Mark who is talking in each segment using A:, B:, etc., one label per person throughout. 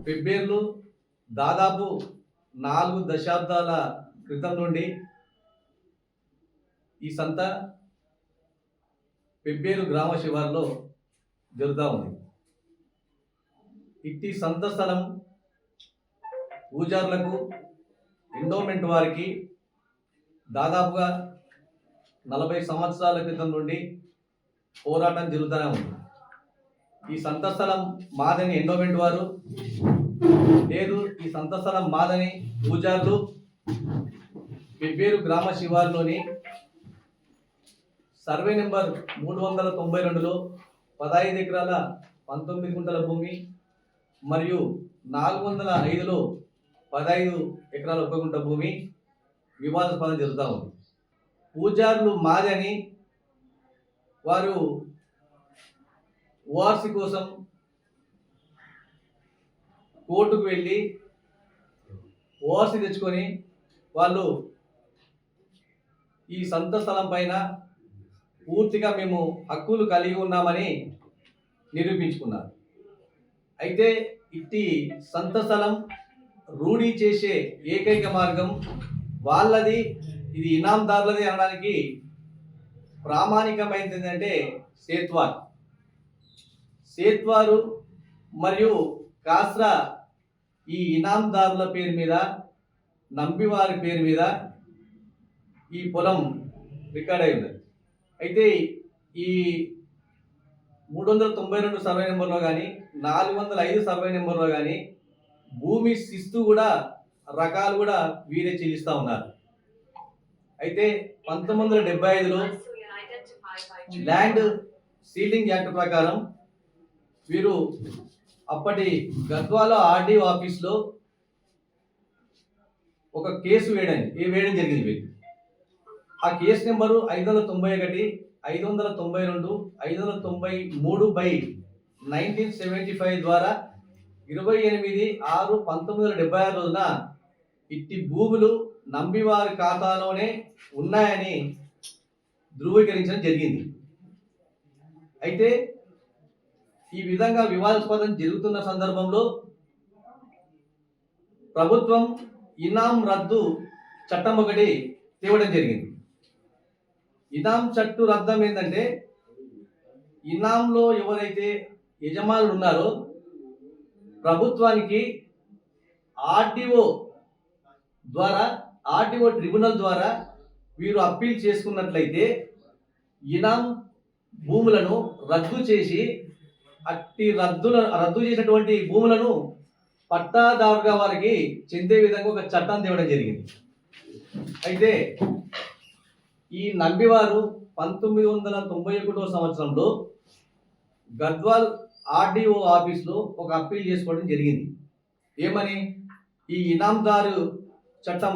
A: పెబ్బేర్లు దాదాపు 4 దశాబ్దాల క్రితం నుండి ఈ సంత పెబ్బేరు గ్రామ శివారులో జరుగుతూ ఉంది. ఇట్టి సంత స్థలం పూజారులకు ఎండోమెంట్ వారికి దాదాపుగా 40 సంవత్సరాల క్రితం నుండి పోరాటం జరుగుతూనే ఉంది. ఈ సంత స్థలం మాదని ఎండోమెంట్ వారు, లేదు ఈ సంత స్థలం మాదని పూజారులు పెబ్బేరు గ్రామ శివారులోని సర్వే నెంబర్ 392లో 15 ఎకరాల 19 గుంటల భూమి మరియు 405లో 15 ఎకరాల 1 గుంట భూమి వివాదాస్పదం జరుగుతూ ఉంది. పూజారులు మాదని వారు ఓఆర్సి కోసం కోర్టుకు వెళ్ళి ఓఆర్సి తెచ్చుకొని వాళ్ళు ఈ సంత స్థలం పైన పూర్తిగా మేము హక్కులు కలిగి ఉన్నామని నిరూపించుకున్నారు. అయితే ఇట్టి సంత స్థలం రూఢీ చేసే ఏకైక మార్గం వాళ్ళది, ఇది ఇనాందారులది అనడానికి ప్రామాణికమైనది ఏంటంటే సేత్వారు మరియు కాస్రా ఈ ఇనాందారుల పేరు మీద, నంబివారి పేరు మీద ఈ పొలం రికార్డ్ అయి ఉన్నది. అయితే ఈ 392 సర్వే నెంబర్లో కానీ 405 సర్వే నెంబర్లో కానీ భూమి శిస్తు కూడా రకాలు కూడా వీరే చెల్లిస్తూ ఉన్నారు. అయితే 1975లో ల్యాండ్ సీలింగ్ యాక్ట్ ప్రకారం వీరు అప్పటి గద్వాల ఆర్డీఓ ఆఫీస్లో ఒక కేసు వేయడం జరిగింది. ఆ కేసు నెంబరు 591, 592, 593/1975 ద్వారా 28/6/1976 రోజున ఇట్టి భూములు నంబివారి ఖాతాలోనే ఉన్నాయని ధృవీకరించడం జరిగింది. అయితే ఈ విధంగా వివాదాస్పదం జరుగుతున్న సందర్భంలో ప్రభుత్వం ఇనాం రద్దు చట్టం ఒకటి తేవడం జరిగింది. ఇనాం చట్టు రద్దం ఏంటంటే, ఇనాంలో ఎవరైతే యజమానులు ఉన్నారో ప్రభుత్వానికి ఆర్టీఓ ట్రిబ్యునల్ ద్వారా వీరు అప్పీల్ చేసుకున్నట్లయితే ఇనాం భూములను రద్దు చేసి అట్టి రద్దు చేసినటువంటి భూములను పట్టాదారుగా వారికి చెందే విధంగా ఒక చట్టం తేవడం జరిగింది. అయితే ఈ నంబివారు 1991 సంవత్సరంలో గద్వాల్ ఆర్డీఓ ఆఫీస్లో ఒక అప్పీల్ చేసుకోవడం జరిగింది. ఏమని, ఈ ఇనాందారు చట్టం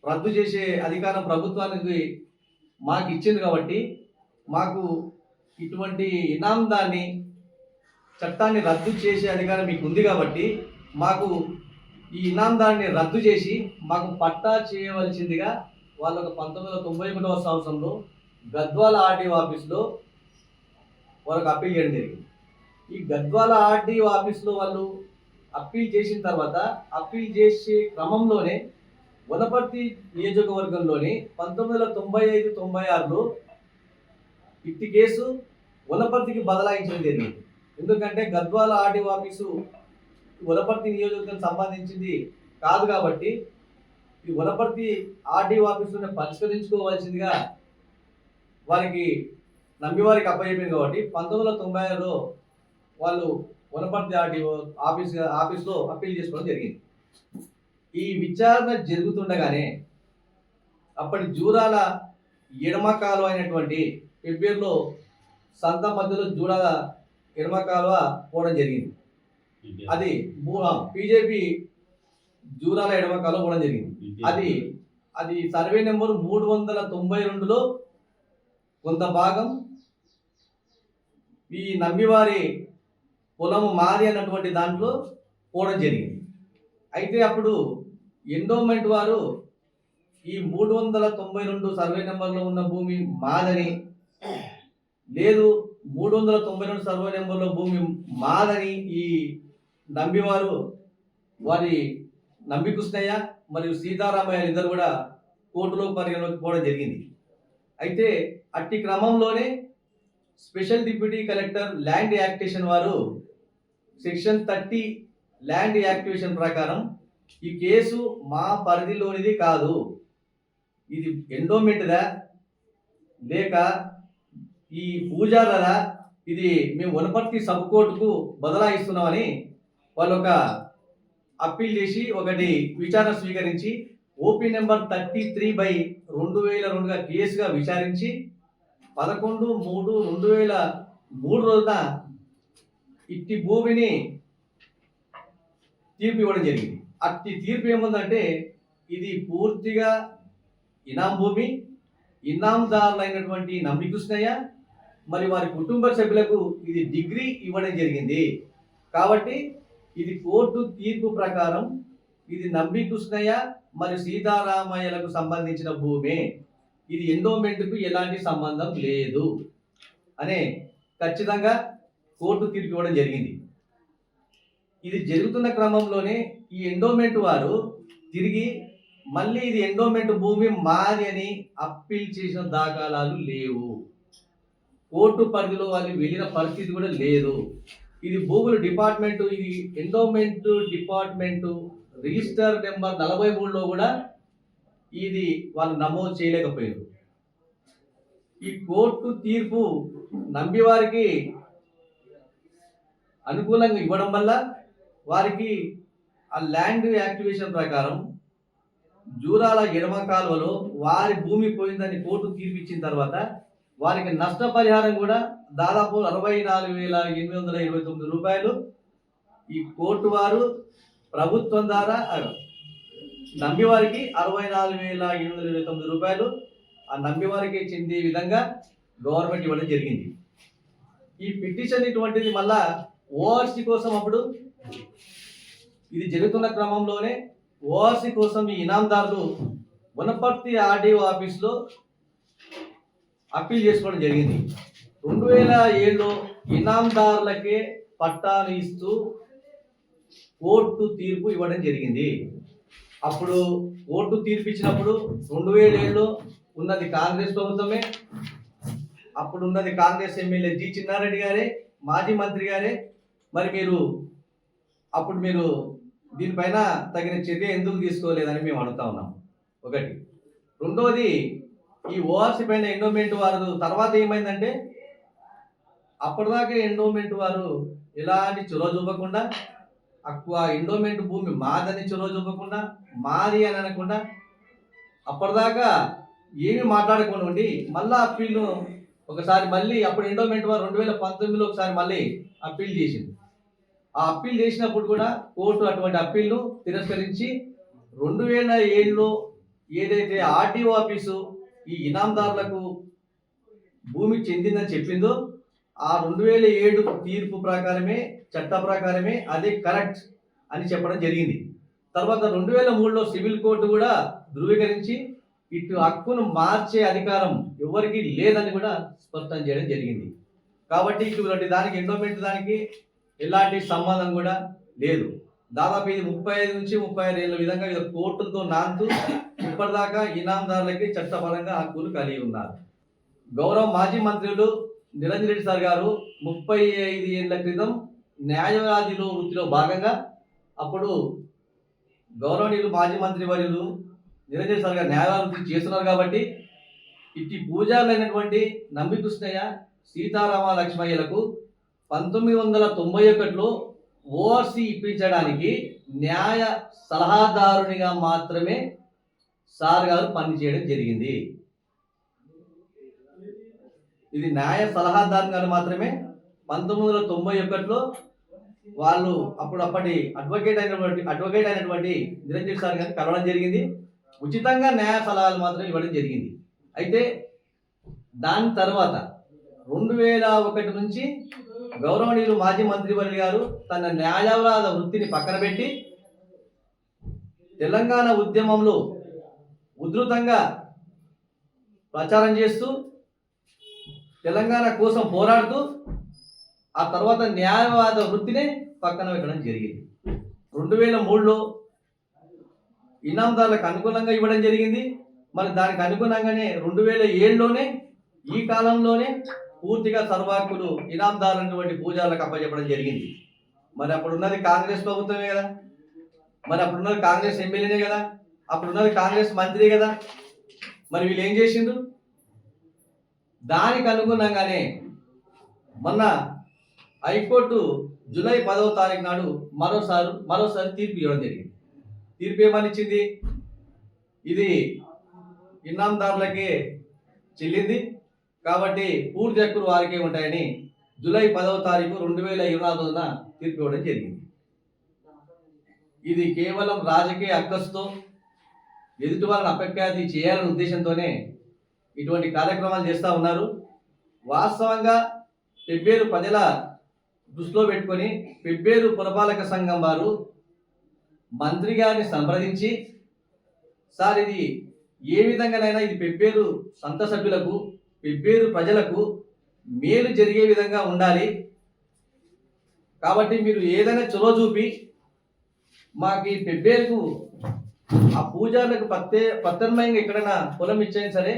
A: రద్దు చేసే అధికారం ప్రభుత్వానికి మాకు ఇచ్చింది కాబట్టి మాకు ఇటువంటి ఇనాందాన్ని చట్టాన్ని రద్దు చేసే అధికారం మీకు ఉంది కాబట్టి మాకు ఈ ఇనాందాన్ని రద్దు చేసి మాకు పట్టా చేయవలసిందిగా వాళ్ళు 1991 సంవత్సరంలో గద్వాల ఆర్డీఓ ఆఫీస్లో వాళ్ళకి అప్పీల్ చేయడం జరిగింది. ఈ గద్వాల ఆర్డీఓ ఆఫీస్లో వాళ్ళు అప్పీల్ చేసిన తర్వాత అప్పీల్ చేసే క్రమంలోనే వనపర్తి నియోజకవర్గంలోని 1995-96లో ఇట్టి కేసు వనపర్తికి బదలాయించడం జరిగింది. ఎందుకంటే గద్వాల ఆర్డీఓ ఆఫీసు వనపర్తి నియోజకవర్గానికి సంబంధించింది కాదు కాబట్టి ఈ వనపర్తి ఆర్డీఓ ఆఫీసుని పరిష్కరించుకోవాల్సిందిగా వారికి నంబివారికి అప్పచెప్పింది. కాబట్టి 1996లో వాళ్ళు వనపర్తి ఆర్డీఓ ఆఫీస్లో అప్పీల్ చేసుకోవడం జరిగింది. ఈ విచారణ జరుగుతుండగానే అప్పటి జూరాల ఎడమ కాలువ అయినటువంటి పెబ్బేరులో సంత మధ్యలో జూరాల ఎడమ కాలువ పోవడం జరిగింది. అది బీజేపీ జూరాల ఎడమ కాలువ పోవడం జరిగింది. అది సర్వే నెంబరు 392లో కొంత భాగం ఈ నంబివారి పొలము మాది అన్నటువంటి దాంట్లో పోవడం జరిగింది. అయితే అప్పుడు ఎండోమెంట్ వారు ఈ 392 సర్వే నెంబర్లో ఉన్న భూమి మాదని, లేదు 392 సర్వే నెంబర్లో భూమి మాదని ఈ నంబివారు వారి నంబి కృష్ణయ్య మరియు సీతారామయ్య ఇద్దరు కూడా కోర్టులో పరిగణలోకి పోవడం జరిగింది. అయితే అట్టి క్రమంలోనే special deputy collector land activation వారు సెక్షన్ 30 ల్యాండ్ యాక్టివేషన్ ప్రకారం ఈ కేసు మా పరిధిలోనిది కాదు, ఇది ఎండోమెంట్దా లేక ఈ పూజారదా, ఇది మేము వనపర్తి సబ్ కోర్టుకు బదలాయిస్తున్నామని వాళ్ళు ఒక అప్పీల్ చేసి ఒకటి విచారణ స్వీకరించి ఓపీ నెంబర్ 33/2002గా కేసుగా విచారించి 11/3/2003 రోజున ఇట్టి భూమిని తీర్పు ఇవ్వడం జరిగింది. అట్టి తీర్పు ఏముందంటే ఇది పూర్తిగా ఇనాం భూమి, ఇనాందారులైనటువంటి నంబి కృష్ణయ్య మరి వారి కుటుంబ సభ్యులకు ఇది డిగ్రీ ఇవ్వడం జరిగింది. కాబట్టి ఇది కోర్టు తీర్పు ప్రకారం ఇది నంబి కృష్ణయ్య మరియు సీతారామయ్యలకు సంబంధించిన భూమే, ఇది ఎండోమెంట్కు ఎలాంటి సంబంధం లేదు అనే ఖచ్చితంగా కోర్టు తీర్పు ఇవ్వడం జరిగింది. ఇది జరుగుతున్న క్రమంలోనే ఈ ఎండోమెంట్ వారు తిరిగి మళ్ళీ ఇది ఎండోమెంట్ భూమి మాది అని అప్పీల్ చేసిన దాఖలాలు లేవు. కోర్టు పరిధిలో వాళ్ళు వెళ్ళిన పరిస్థితి కూడా లేదు. ఇది భూముల డిపార్ట్మెంటు, ఇది ఎండోమెంట్ డిపార్ట్మెంటు రిజిస్టర్ నెంబర్ 43లో కూడా ఇది వాళ్ళు నమోదు చేయలేకపోయారు. ఈ కోర్టు తీర్పు నంబి వారికి అనుకూలంగా ఇవ్వడం వల్ల వారికి ఆ ల్యాండ్ యాక్టివేషన్ ప్రకారం జూరాల ఎడమ కాలువలో వారి భూమి పోయిందని కోర్టు తీర్పు ఇచ్చిన తర్వాత వారికి నష్టపరిహారం కూడా దాదాపు 64,829 రూపాయలు ఈ కోర్టు వారు ప్రభుత్వం ద్వారా నంబి వారికి 64,829 రూపాయలు ఆ నంబి వారికి చెందే విధంగా గవర్నమెంట్ ఇవ్వడం జరిగింది. ఈ పిటిషన్ ఇటువంటిది మళ్ళా ఓఆర్సీ కోసం అప్పుడు ఇది జరుగుతున్న క్రమంలోనే ఓఆర్సీ కోసం ఈ ఇనాందారులు వనపర్తి ఆర్డీఓ ఆఫీస్లో అప్పీల్ చేసుకోవడం జరిగింది. 2007లో ఇనాందారులకే పట్టాలు ఇస్తూ కోర్టు తీర్పు ఇవ్వడం జరిగింది. అప్పుడు కోర్టు తీర్పు ఇచ్చినప్పుడు 2007లో ఉన్నది కాంగ్రెస్ ప్రభుత్వమే, అప్పుడు ఉన్నది కాంగ్రెస్ ఎమ్మెల్యే జి చిన్నారెడ్డి గారే, మాజీ మంత్రి గారే. మరి అప్పుడు మీరు దీనిపైన తగిన చర్య ఎందుకు తీసుకోలేదని మేము అడుగుతా ఉన్నాం. ఒకటి. రెండోది, ఈ ఓఆర్సీ పైన ఎండోమెంట్ వారు తర్వాత ఏమైందంటే అప్పటిదాకా ఎండోమెంట్ వారు ఎలాంటి చొరవ చూపకుండా ఎండోమెంట్ భూమి మాదని చొరవ చూపకుండా మాది అని అనకుండా అప్పటిదాకా ఏమి మాట్లాడకుండా ఉండి మళ్ళీ అప్పీల్ను ఒకసారి మళ్ళీ అప్పుడు ఎండోమెంట్ వారు 2019లో ఒకసారి మళ్ళీ అప్పీల్ చేసింది. ఆ అప్పీల్ చేసినప్పుడు కూడా కోర్టు అటువంటి అప్పీల్ను తిరస్కరించి 2007లో ఏదైతే ఆర్టీఓ ఆఫీసు ఈ ఇనాందారులకు భూమి చెందిందని చెప్పిందో ఆ 2007 తీర్పు ప్రకారమే, చట్ట ప్రకారమే అదే కరెక్ట్ అని చెప్పడం జరిగింది. తర్వాత 2003లో సివిల్ కోర్టు కూడా ధృవీకరించి ఇటు హక్కును మార్చే అధికారం ఎవరికి లేదని కూడా స్పష్టం చేయడం జరిగింది. కాబట్టి ఇటువంటి దానికి ఎండోమెంట్ దానికి ఎలాంటి సంబంధం కూడా లేదు. దాదాపు ఇది 35 నుంచి 36 ఏళ్ళ విధంగా ఇది కోర్టులతో నాంతూ ఇప్పటిదాకా ఇనాందారులకి చట్టపరంగా హక్కులు కలిగి ఉన్నారు. గౌరవ మాజీ మంత్రులు నిరంజన్ రెడ్డి సార్ గారు 35 ఏళ్ల క్రితం న్యాయవాదిలో వృత్తిలో భాగంగా అప్పుడు గౌరవనీయులు మాజీ మంత్రి వర్యులు నిరంజన్ సార్ గారు న్యాయవాది వృత్తి చేస్తున్నారు. కాబట్టి ఇట్టి పూజారులైనటువంటి నంబి కృష్ణయ్య, సీతారామ లక్ష్మయ్యలకు 1991లో ఓఆర్సీ ఇప్పించడానికి న్యాయ సలహాదారునిగా మాత్రమే సార్ గారు పనిచేయడం జరిగింది. ఇది న్యాయ సలహాదారునిగా మాత్రమే 1991లో వాళ్ళు అప్పటి అడ్వకేట్ అయినటువంటి నిరంజన్ సార్ గారిని కలవడం జరిగింది. ఉచితంగా న్యాయ సలహాలు మాత్రం ఇవ్వడం జరిగింది. అయితే దాని తర్వాత 2001 నుంచి గౌరవనీయులు మాజీ మంత్రి వర్యులు గారు తన న్యాయవాద వృత్తిని పక్కన పెట్టి తెలంగాణ ఉద్యమంలో ఉధృతంగా ప్రచారం చేస్తూ తెలంగాణ కోసం పోరాడుతూ ఆ తర్వాత న్యాయవాద వృత్తిని పక్కన పెట్టడం జరిగింది. 2003లో ఇనాందారులకు అనుగుణంగా ఇవ్వడం జరిగింది. మరి దానికి అనుగుణంగానే 2007లోనే ఈ కాలంలోనే పూర్తిగా సర్వాక్కులు ఇనాందారులైనటువంటి పూజారులకు అప్పచెప్పడం జరిగింది. మరి అప్పుడున్నది కాంగ్రెస్ ప్రభుత్వమే కదా, మరి అప్పుడున్నది కాంగ్రెస్ ఎమ్మెల్యేనే కదా, అప్పుడున్నది కాంగ్రెస్ మంత్రి కదా. మరి వీళ్ళు ఏం చేసిండ్రు? దానికి అనుగుణంగానే మొన్న హైకోర్టు జూలై 10వ తారీఖు నాడు మరోసారి తీర్పు ఇవ్వడం జరిగింది. తీర్పు ఏమని ఇచ్చింది? ఇది ఇనాందారులకే చెల్లింది కాబట్టి పూర్తి హక్కులు వారికే ఉంటాయని జూలై 10వ తారీఖు 2024 తీర్పు ఇవ్వడం జరిగింది. ఇది కేవలం రాజకీయ అక్కసుతో ఎదుటి వాళ్ళని అపఖ్యాతి చేయాలనే ఉద్దేశంతోనే ఇటువంటి కార్యక్రమాలు చేస్తూ ఉన్నారు. వాస్తవంగా పెబ్బేరు ప్రజల దృష్టిలో పెట్టుకొని పెబ్బేరు పురపాలక సంఘం వారు మంత్రి గారిని సంప్రదించి, సార్ ఇది ఏ విధంగానైనా ఇది పెబ్బేరు సంత సభ్యులకు పెబ్బేరు ప్రజలకు మేలు జరిగే విధంగా ఉండాలి కాబట్టి మీరు ఏదైనా చొరవ చూపి మాకు ఈ పెబ్బేరుకు ఆ పూజారులకు ప్రత్యామ్నాయంగా ఎక్కడైనా పొలం ఇచ్చేది సరే,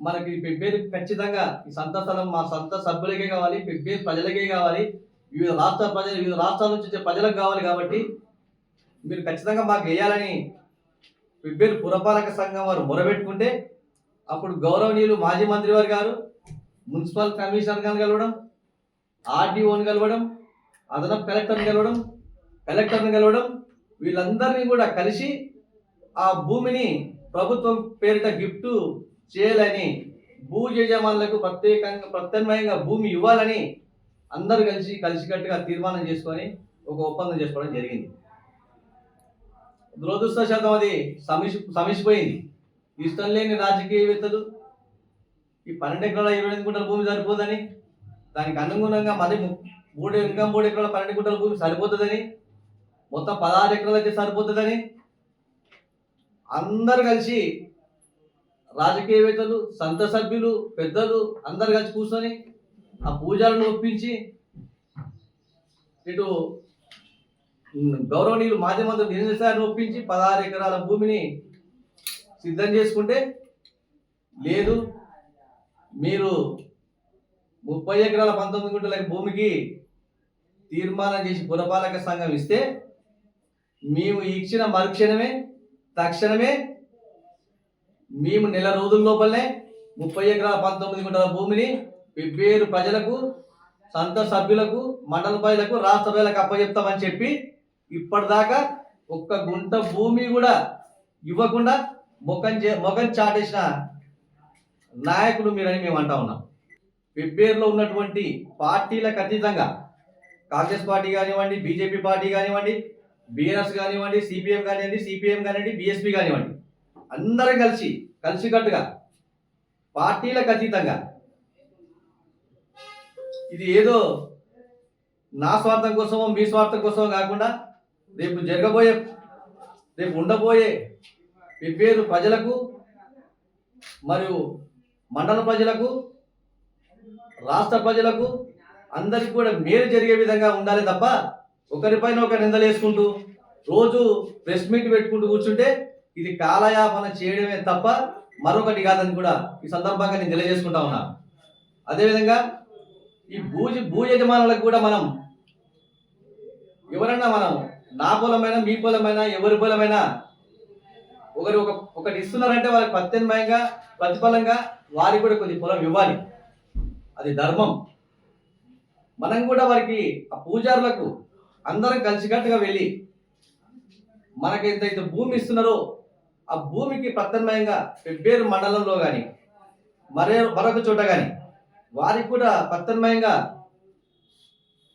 A: మనకి పెబ్బేరు ఖచ్చితంగా ఈ సంత స్థలం మా సంత సభ్యులకే కావాలి, పెబ్బేరు ప్రజలకే కావాలి, వివిధ రాష్ట్రాల నుంచి వచ్చే ప్రజలకు కావాలి కాబట్టి మీరు ఖచ్చితంగా మాకు వేయాలని పెబ్బేరు పురపాలక సంఘం వారు మొరబెట్టుకుంటే, అప్పుడు గౌరవనీయులు మాజీ మంత్రి వారు గారు మున్సిపల్ కమిషనర్ గారిని కలవడం, ఆర్డీఓని కలవడం, అదనపు కలెక్టర్ని కలవడం వీళ్ళందరినీ కూడా కలిసి ఆ భూమిని ప్రభుత్వం పేరిట గిఫ్ట్ చేయాలని, భూ యజమానులకు ప్రత్యామ్నాయంగా భూమి ఇవ్వాలని అందరూ కలిసికట్టుగా తీర్మానం చేసుకొని ఒక ఒప్పందం చేసుకోవడం జరిగింది. దురదృష్టవశాతం అది సమిసిపోయింది. ఇష్టం లేని రాజకీయవేత్తలు ఈ 12 ఎకరాల 28 గుంటల భూమి సరిపోదని, దానికి అనుగుణంగా మరి 3 ఎకరాల 12 గుంటల భూమి సరిపోతుందని, మొత్తం 16 ఎకరాలు అయితే సరిపోతుందని అందరు కలిసి రాజకీయవేత్తలు, సంత సభ్యులు, పెద్దలు అందరు కలిసి కూర్చొని ఆ పూజారులను ఒప్పించి ఇటు గౌరవనీయులు మాజీ మంత్రి నిజసారిని ఒప్పించి 16 ఎకరాల భూమిని సిద్ధం చేసుకుంటే, లేదు మీరు 30 ఎకరాల 19 గుంటల భూమికి తీర్మానం చేసి పురపాలక సంఘం ఇస్తే మేము ఇచ్చిన మరుక్షణమే తక్షణమే మేము నెల రోజుల లోపలనే 30 ఎకరాల 19 గుంటల భూమిని పెబ్బేరు ప్రజలకు, సంత సభ్యులకు, మండల ప్రజలకు, రాష్ట్ర ప్రజలకు అప్పచెప్తామని చెప్పి ఇప్పటిదాకా ఒక్క గుంట భూమి కూడా ఇవ్వకుండా మొఖం చాటేసిన నాయకుడు మీరని మేము అంటా ఉన్నాం. పెబ్బేరులో ఉన్నటువంటి పార్టీలకు అతీతంగా కాంగ్రెస్ పార్టీ కానివ్వండి, బీజేపీ పార్టీ కానివ్వండి, బీఆర్ఎస్ కానివ్వండి, సిపిఎం కానివ్వండి, బీఎస్పీ కానివ్వండి, అందరం కలిసికట్టుగా పార్టీలకు అతీతంగా ఇది ఏదో నా స్వార్థం కోసమో మీ స్వార్థం కోసమో కాకుండా రేపు ఉండబోయే పెబ్బేరు ప్రజలకు మరియు మండల ప్రజలకు, రాష్ట్ర ప్రజలకు అందరికి కూడా మేలు జరిగే విధంగా ఉండాలి తప్ప ఒకరిపైన ఒకరు నిందలేసుకుంటూ రోజు ప్రెస్ మీట్ పెట్టుకుంటూ కూర్చుంటే ఇది కాలయాపన చేయడమే తప్ప మరొకటి కాదని కూడా ఈ సందర్భంగా నేను తెలియజేసుకుంటా ఉన్నా. అదేవిధంగా ఈ భూ యజమానులకు కూడా మనం ఎవరన్నా నా పొలమైనా మీ పొలమైనా ఎవరి పొలమైనా ఒకటి ఇస్తున్నారంటే వాళ్ళకి ప్రత్యామ్నాయంగా ప్రతిఫలంగా వారికి కూడా కొద్ది పొలం ఇవ్వాలి, అది ధర్మం. మనం కూడా వారికి ఆ పూజారులకు అందరం కలిసికట్టుగా వెళ్ళి మనకి ఎంతైతే భూమి ఇస్తున్నారో ఆ భూమికి ప్రత్యామ్నాయంగా పెబ్బేరు మండలంలో కానీ మరొక చోట కానీ వారికి కూడా ప్రత్యామ్నాయంగా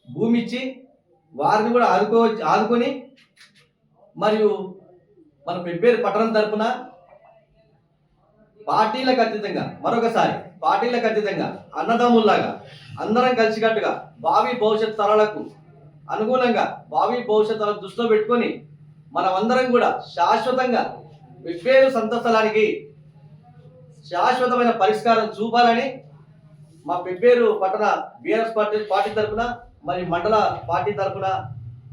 A: భూమి ఇచ్చి వారిని కూడా ఆదుకొని మరియు మన పెబ్బేరు పట్టణం తరపున పార్టీలకు అతీతంగా అన్నదమ్ముల్లాగా అందరం కలిసికట్టుగా భావి భవిష్యత్ తరాలకు అనుగుణంగా భావి భవిష్యత్ తరాలను దృష్టిలో పెట్టుకొని మనమందరం కూడా శాశ్వతంగా పెబ్బేరు సంత స్థలానికి శాశ్వతమైన పరిష్కారం చూపాలని మా పెబ్బేరు పట్టణ బీఆర్ఎస్ పార్టీ తరఫున మరి మండల పార్టీ తరఫున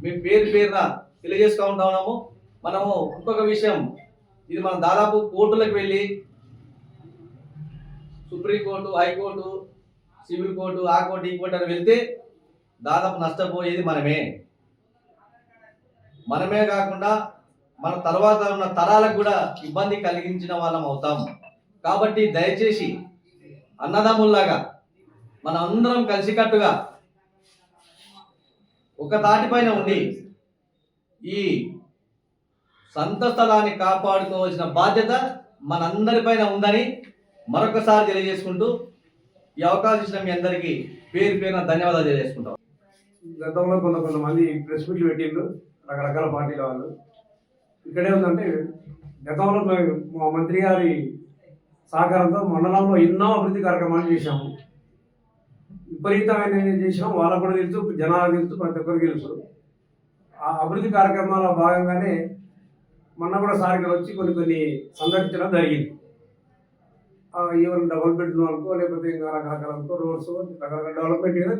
A: మేము పేరున తెలియజేసుకుంటా ఉన్నాము. మనము ఇంకొక విషయం, ఇది మనం దాదాపు కోర్టులకు వెళ్ళి సుప్రీంకోర్టు, హైకోర్టు, సివిల్ కోర్టు, ఆ కోర్టు, ఈ కోర్టు అని వెళ్తే దాదాపు నష్టపోయేది మనమే కాకుండా మన తర్వాత ఉన్న తరాలకు కూడా ఇబ్బంది కలిగించిన వాళ్ళం అవుతాము. కాబట్టి దయచేసి అన్నదమ్ముల్లాగా మన అందరం కలిసికట్టుగా ఒక తాటిపైన ఉండి ఈ సంత స్థలాన్ని కాపాడుకోవాల్సిన బాధ్యత మనందరిపైన ఉందని మరొకసారి తెలియజేసుకుంటూ ఈ అవకాశం ఇచ్చిన మీ అందరికీ పేరు పేరున ధన్యవాదాలు తెలియజేసుకుంటాం.
B: గతంలో కొంతమంది ప్రెస్ మీట్లు పెట్టిండ్రు రకరకాల పార్టీల వాళ్ళు. ఇక్కడే ఉందంటే గతంలో మా మంత్రి గారి సహకారంతో మండలంలో ఎన్నో అభివృద్ధి కార్యక్రమాలు చేశాము. విపరీతమైన చేసినాం, వాళ్ళకు కూడా తెలుసు, జనాలకు తెలుసు, ప్రతి ఒక్కరికి తెలుసు. ఆ అభివృద్ధి కార్యక్రమాల భాగంగానే మొన్న కూడా సార్ ఇక్కడ వచ్చి కొన్ని సందర్శించడం జరిగింది. ఈవెన్ డబుల్ బెడ్రూమ్ అనుకో, లేకపోతే ఇంకా రకరకాల అనుకో, రోడ్స్ రకరకాల డెవలప్మెంట్ మీద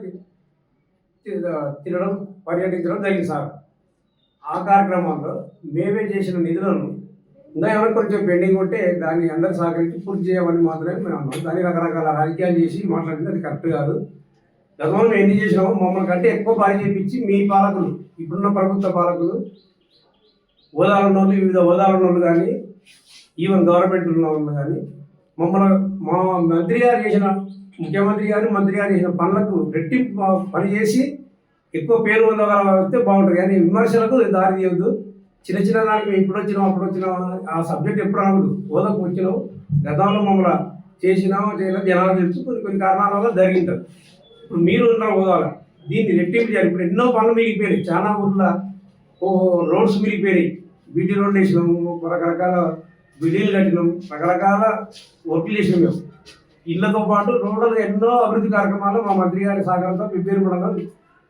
B: తినడం, పర్యటించడం జరిగింది సార్. ఆ కార్యక్రమంలో మేమే చేసిన నిధులను ఇంకా ఏమైనా కొంచెం పెండింగ్ ఉంటే దాన్ని అందరూ సహకరించి పూర్తి చేయమని మాత్రమే మేము అన్నాం. దాన్ని రకరకాల రాజకీయాలు చేసి మాట్లాడింది అది కరెక్ట్ కాదు. గతంలో మేము ఎన్ని చేసినామో మమ్మల్ని కంటే ఎక్కువ పని చేయించి మీ పాలకులు, ఇప్పుడున్న ప్రభుత్వ పాలకులు, హోదాలు ఉన్న వాళ్ళు, వివిధ హోదాలు ఉన్న వాళ్ళు కానీ, ఈవెన్ గవర్నమెంట్ ఉన్న వాళ్ళు కానీ మమ్మల్ని మా మంత్రి గారు చేసిన, ముఖ్యమంత్రి గారు మంత్రి గారు చేసిన పనులకు రెట్టింపు పని చేసి ఎక్కువ పేరు వస్తే బాగుంటుంది. కానీ విమర్శలకు దారి తీయద్దు. చిన్న దానికి ఇప్పుడు వచ్చినాం అప్పుడు వచ్చినాం ఆ సబ్జెక్ట్ ఎప్పుడు అనదు. హోదాకు వచ్చినావు, గతంలో మమ్మల్ని చేసినామో చేయలేదు జనాలు తెలుసు, కొన్ని కారణాల వల్ల జరిగింటారు. ఇప్పుడు మీరు ఉన్న హోదాలో దీన్ని రెట్టింపు చేయాలి. ఇప్పుడు ఎన్నో పనులు మిగిలిపోయినాయి, చాలా ఊర్ల రోడ్స్ మిగిలిపోయినాయి. బీటీ రోడ్లు వేసినాము, రకరకాల బిల్డింగ్లు కట్టినాం, రకరకాల వర్క్లు చేసినాం. మేము ఇళ్లతో పాటు రోడ్లు ఎన్నో అభివృద్ధి కార్యక్రమాలు మా మంత్రి గారి సహకారంతో ప్రిపేర్ పడడం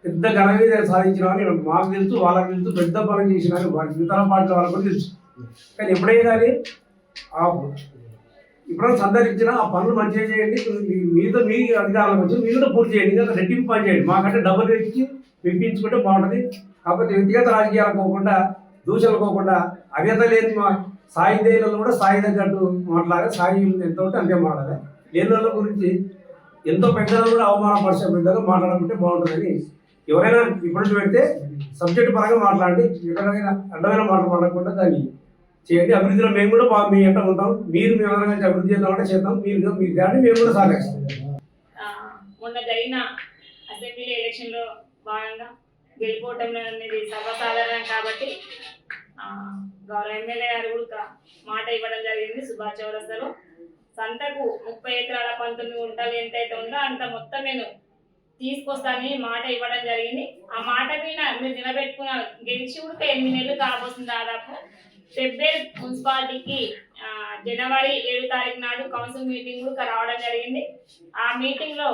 B: పెద్ద ఘనంగా సాధించినామని మాకు తెలుసు, వాళ్ళకి తెలుసు. పెద్ద పనులు చేసినారు, వారి ఇతర పార్టీల వాళ్ళకు కూడా తెలుసు. కానీ ఎప్పుడైనా కానీ ఎప్పుడైనా సందర్శించినా ఆ పనులు మంచిగా చేయండి. మీతో మీ అధికారులకు వచ్చి మీరు కూడా పూర్తి చేయండి. ఇంకా రెట్టింపు పని చేయండి. మాకంటే డబ్బులు ఇచ్చి విప్పించుకుంటే బాగుంటుంది. కాకపోతే వ్యక్తిగత రాజకీయాలు పోకుండా, దూషణలు పోకుండా, అర్హత లేని మా సాయి దేశాలలో కూడా సాయి తగ్గట్టు మాట్లాడాలి. సాయి ఎంత ఉంటే అంతే మాట్లాడాలి. లేని వాళ్ళ గురించి ఎంతో పెద్దలు కూడా అవమానపరిచే విధంగా మాట్లాడుకుంటే బాగుంటుందని ఎవరైనా ఇప్పటి పెడితే సబ్జెక్ట్ పరంగా మాట్లాడండి. ఎక్కడైనా అడ్డమైన మాటలు మాట్లాడకుండా దాన్ని చేయండి. అభివృద్ధిలో మేము కూడా మీ ఎంట ఉంటాం. మీరు మేము అందరం అభివృద్ధి చేద్దామంటే చేద్దాం. మీరు దాన్ని మేము కూడా సహకరిస్తాం.
C: మొన్న జరిగిన అసెంబ్లీ ఎలక్షన్లో భాగంగా గెలుపోవటం అనేది సర్వసాధారణం కాబట్టి గౌరవ ఎమ్మెల్యే గారు కూడా మాట ఇవ్వడం జరిగింది. సుభాష్ చౌరస్తాలో సంతకు 30 ఎకరాల 19 గుంటలు ఎంతైతే ఉందో అంత మొత్తం నేను తీసుకొస్తానని మాట ఇవ్వడం జరిగింది. ఆ మాట మీద మీరు నిలబెట్టుకున్నారు. గెలిచి కూడా 8 నెలలు కాబోతుంది. దాదాపు ఫిబ్రవరి మున్సిపాలిటీకి జనవరి 7 తారీఖు నాడు కౌన్సిల్ మీటింగ్ కూడా రావడం జరిగింది. ఆ మీటింగ్లో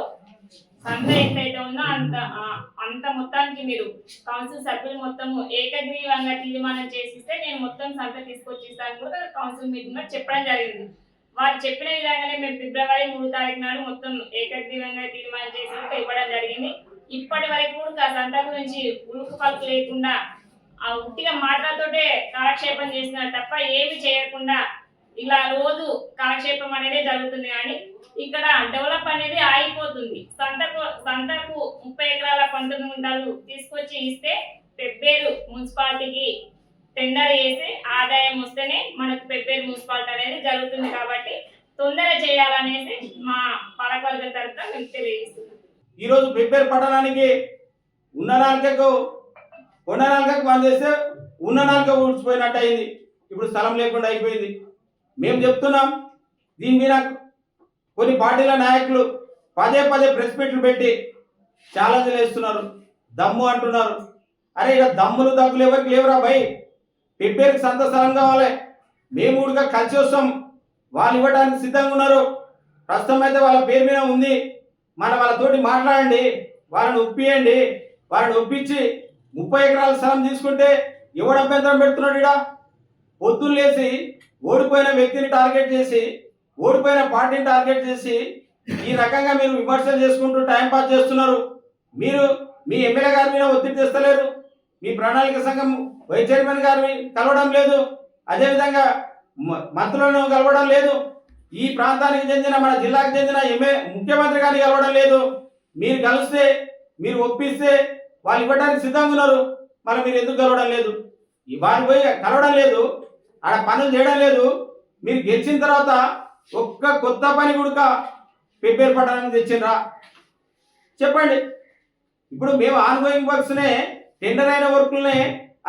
C: సంత ఎంతైతే ఉందో అంత మొత్తానికి మీరు కౌన్సిల్ సభ్యులు మొత్తము ఏకగ్రీవంగా తీర్మానం చేసిస్తే నేను మొత్తం సంత తీసుకొచ్చి ఇస్తాను కూడా కౌన్సిల్ మీటింగ్ లో చెప్పడం జరిగింది. వారు చెప్పిన విధంగానే మేము ఫిబ్రవరి 3 తారీఖు నాడు మొత్తం ఏకగ్రీవంగా తీర్మానం చేసి ఇవ్వడం జరిగింది. ఇప్పటి వరకు కూడా సంత గురించి ఉరుకు పలుకు లేకుండా ఆ ఉట్టిగా మాటలతోటే కాలక్షేపం చేస్తున్నారు తప్ప ఏమి చేయకుండా ఇలా రోజు కాలక్షేపం అనేది జరుగుతుంది. కానీ ఇక్కడ డెవలప్ అనేది ఆగిపోతుంది. సంతకు 30 ఎకరాల 19 గుంటలు తీసుకొచ్చి ఇస్తే పెబ్బేరు మున్సిపాలిటీకి టెండర్ చేసి ఆదాయం వస్తేనే మనకు పెబ్బేరు మున్సిపాలిటీ అనేది జరుగుతుంది. కాబట్టి తొందర చేయాలనేసి మా పాలకవర్గం తరఫున మేము తెలియజేస్తున్నాం.
D: ఈరోజు పెబ్బేరు పట్టణానికి ఉన్న నాలుకకు కొండ నాలుకకు బంద్ చేస్తే ఉన్న నాలుక ఊడ్చిపోయినట్టు అయింది. ఇప్పుడు స్థలం లేకుండా అయిపోయింది. మేము చెప్తున్నాం, దీని మీద కొన్ని పార్టీల నాయకులు పదే ప్రెస్ మీట్లు పెట్టి ఛాలెంజ్లు వేస్తున్నారు, దమ్ము అంటున్నారు. అరే ఇక దమ్ములు దగ్గులు ఎవరికి లేవురా భయ్. పెబ్బేరుకి సంత స్థలం కావాలి, మేము కూడా కలిసి వస్తాం. వాళ్ళు ఇవ్వడానికి సిద్ధంగా ఉన్నారు. ప్రస్తుతం అయితే వాళ్ళ పేరు మీద ఉంది. వాళ్ళతోటి మాట్లాడండి, వాళ్ళని ఒప్పియండి. వాళ్ళని ఒప్పించి 30 ఎకరాల స్థలం తీసుకుంటే ఎవడు అభ్యంతరం పెడుతున్నాడు? ఇడా పొద్దున్న లేసి ఓడిపోయిన వ్యక్తిని టార్గెట్ చేసి, ఓడిపోయిన పార్టీని టార్గెట్ చేసి ఈ రకంగా మీరు విమర్శలు చేసుకుంటూ టైంపాస్ చేస్తున్నారు. మీరు మీ ఎమ్మెల్యే గారి మీద ఒత్తిడి తెస్తలేరు. మీ ప్రణాళిక సంఘం వైస్ చైర్మన్ గారిని కలవడం లేదు, అదేవిధంగా మంత్రులను కలవడం లేదు, ఈ ప్రాంతానికి చెందిన మన జిల్లాకు చెందిన ముఖ్యమంత్రి గారిని కలవడం లేదు. మీరు కలిస్తే మీరు ఒప్పిస్తే వాళ్ళు ఇవ్వడానికి సిద్ధంగా ఉన్నారు, మళ్ళీ మీరు ఎందుకు కలవడం లేదు? వారు పోయి కలవడం లేదు, ఆడ పనులు చేయడం లేదు. మీరు గెలిచిన తర్వాత ఒక్క కొత్త పని కూడా ప్రిపేర్ పడడానికి తెచ్చిండ్రా చెప్పండి. ఇప్పుడు మేము ఆన్గోయింగ్ వర్క్స్నే టెండర్ అయిన వర్క్లనే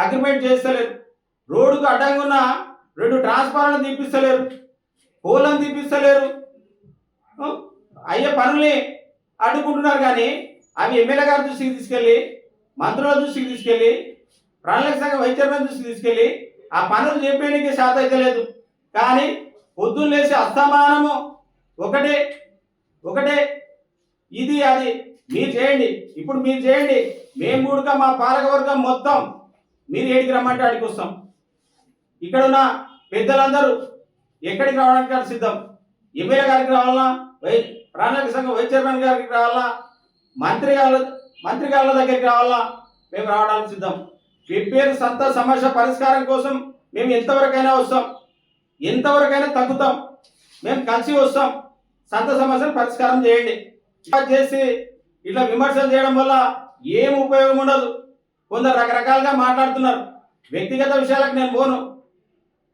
D: అగ్రిమెంట్ చేస్తలేరు, రోడ్డుకు అడ్డంగా ఉన్న 2 ట్రాన్స్ఫార్మర్లను తీపిస్తలేరు, పోలను తీపిస్తలేరు, అయ్యే పనుల్ని అడ్డుకుంటున్నారు. కానీ అవి ఎమ్మెల్యే గారి దృష్టికి తీసుకెళ్ళి, మంత్రుల దృష్టికి తీసుకెళ్ళి, ప్రణాళిక సంఘం వైస్ చైర్మన్ దృష్టికి తీసుకెళ్ళి ఆ పనులు చెప్పేందుకు శాత అయితే లేదు. కానీ పొద్దున్న లేచి అస్తమానము ఒకటే ఒకటే ఇది అది మీరు చేయండి, ఇప్పుడు మీరు చేయండి, మేము కూడా మా పాలకవర్గం మొత్తం మీరు ఏడికి రమ్మంటే ఆడికి వస్తాం. ఇక్కడ ఉన్న పెద్దలందరూ ఎక్కడికి రావడానికి సిద్ధం. ఎమ్మెల్యే గారికి రావాలన్నా, ప్రణాళిక సంఘం వైస్ చైర్మన్ గారికి రావాలన్నా, మంత్రి గారి దగ్గరికి రావాలన్నా మేము రావడానికి సిద్ధం. ప్రిపేర్ సంత సమస్య పరిష్కారం కోసం మేము ఎంతవరకైనా వస్తాం, ఎంతవరకైనా తగ్గుతాం, మేము కలిసి వస్తాం. సంత సమస్యను పరిష్కారం చేయండి. చేసి ఇట్లా విమర్శలు చేయడం వల్ల ఏం ఉపయోగం ఉండదు. కొందరు రకరకాలుగా మాట్లాడుతున్నారు, వ్యక్తిగత విషయాలకు నేను పోను.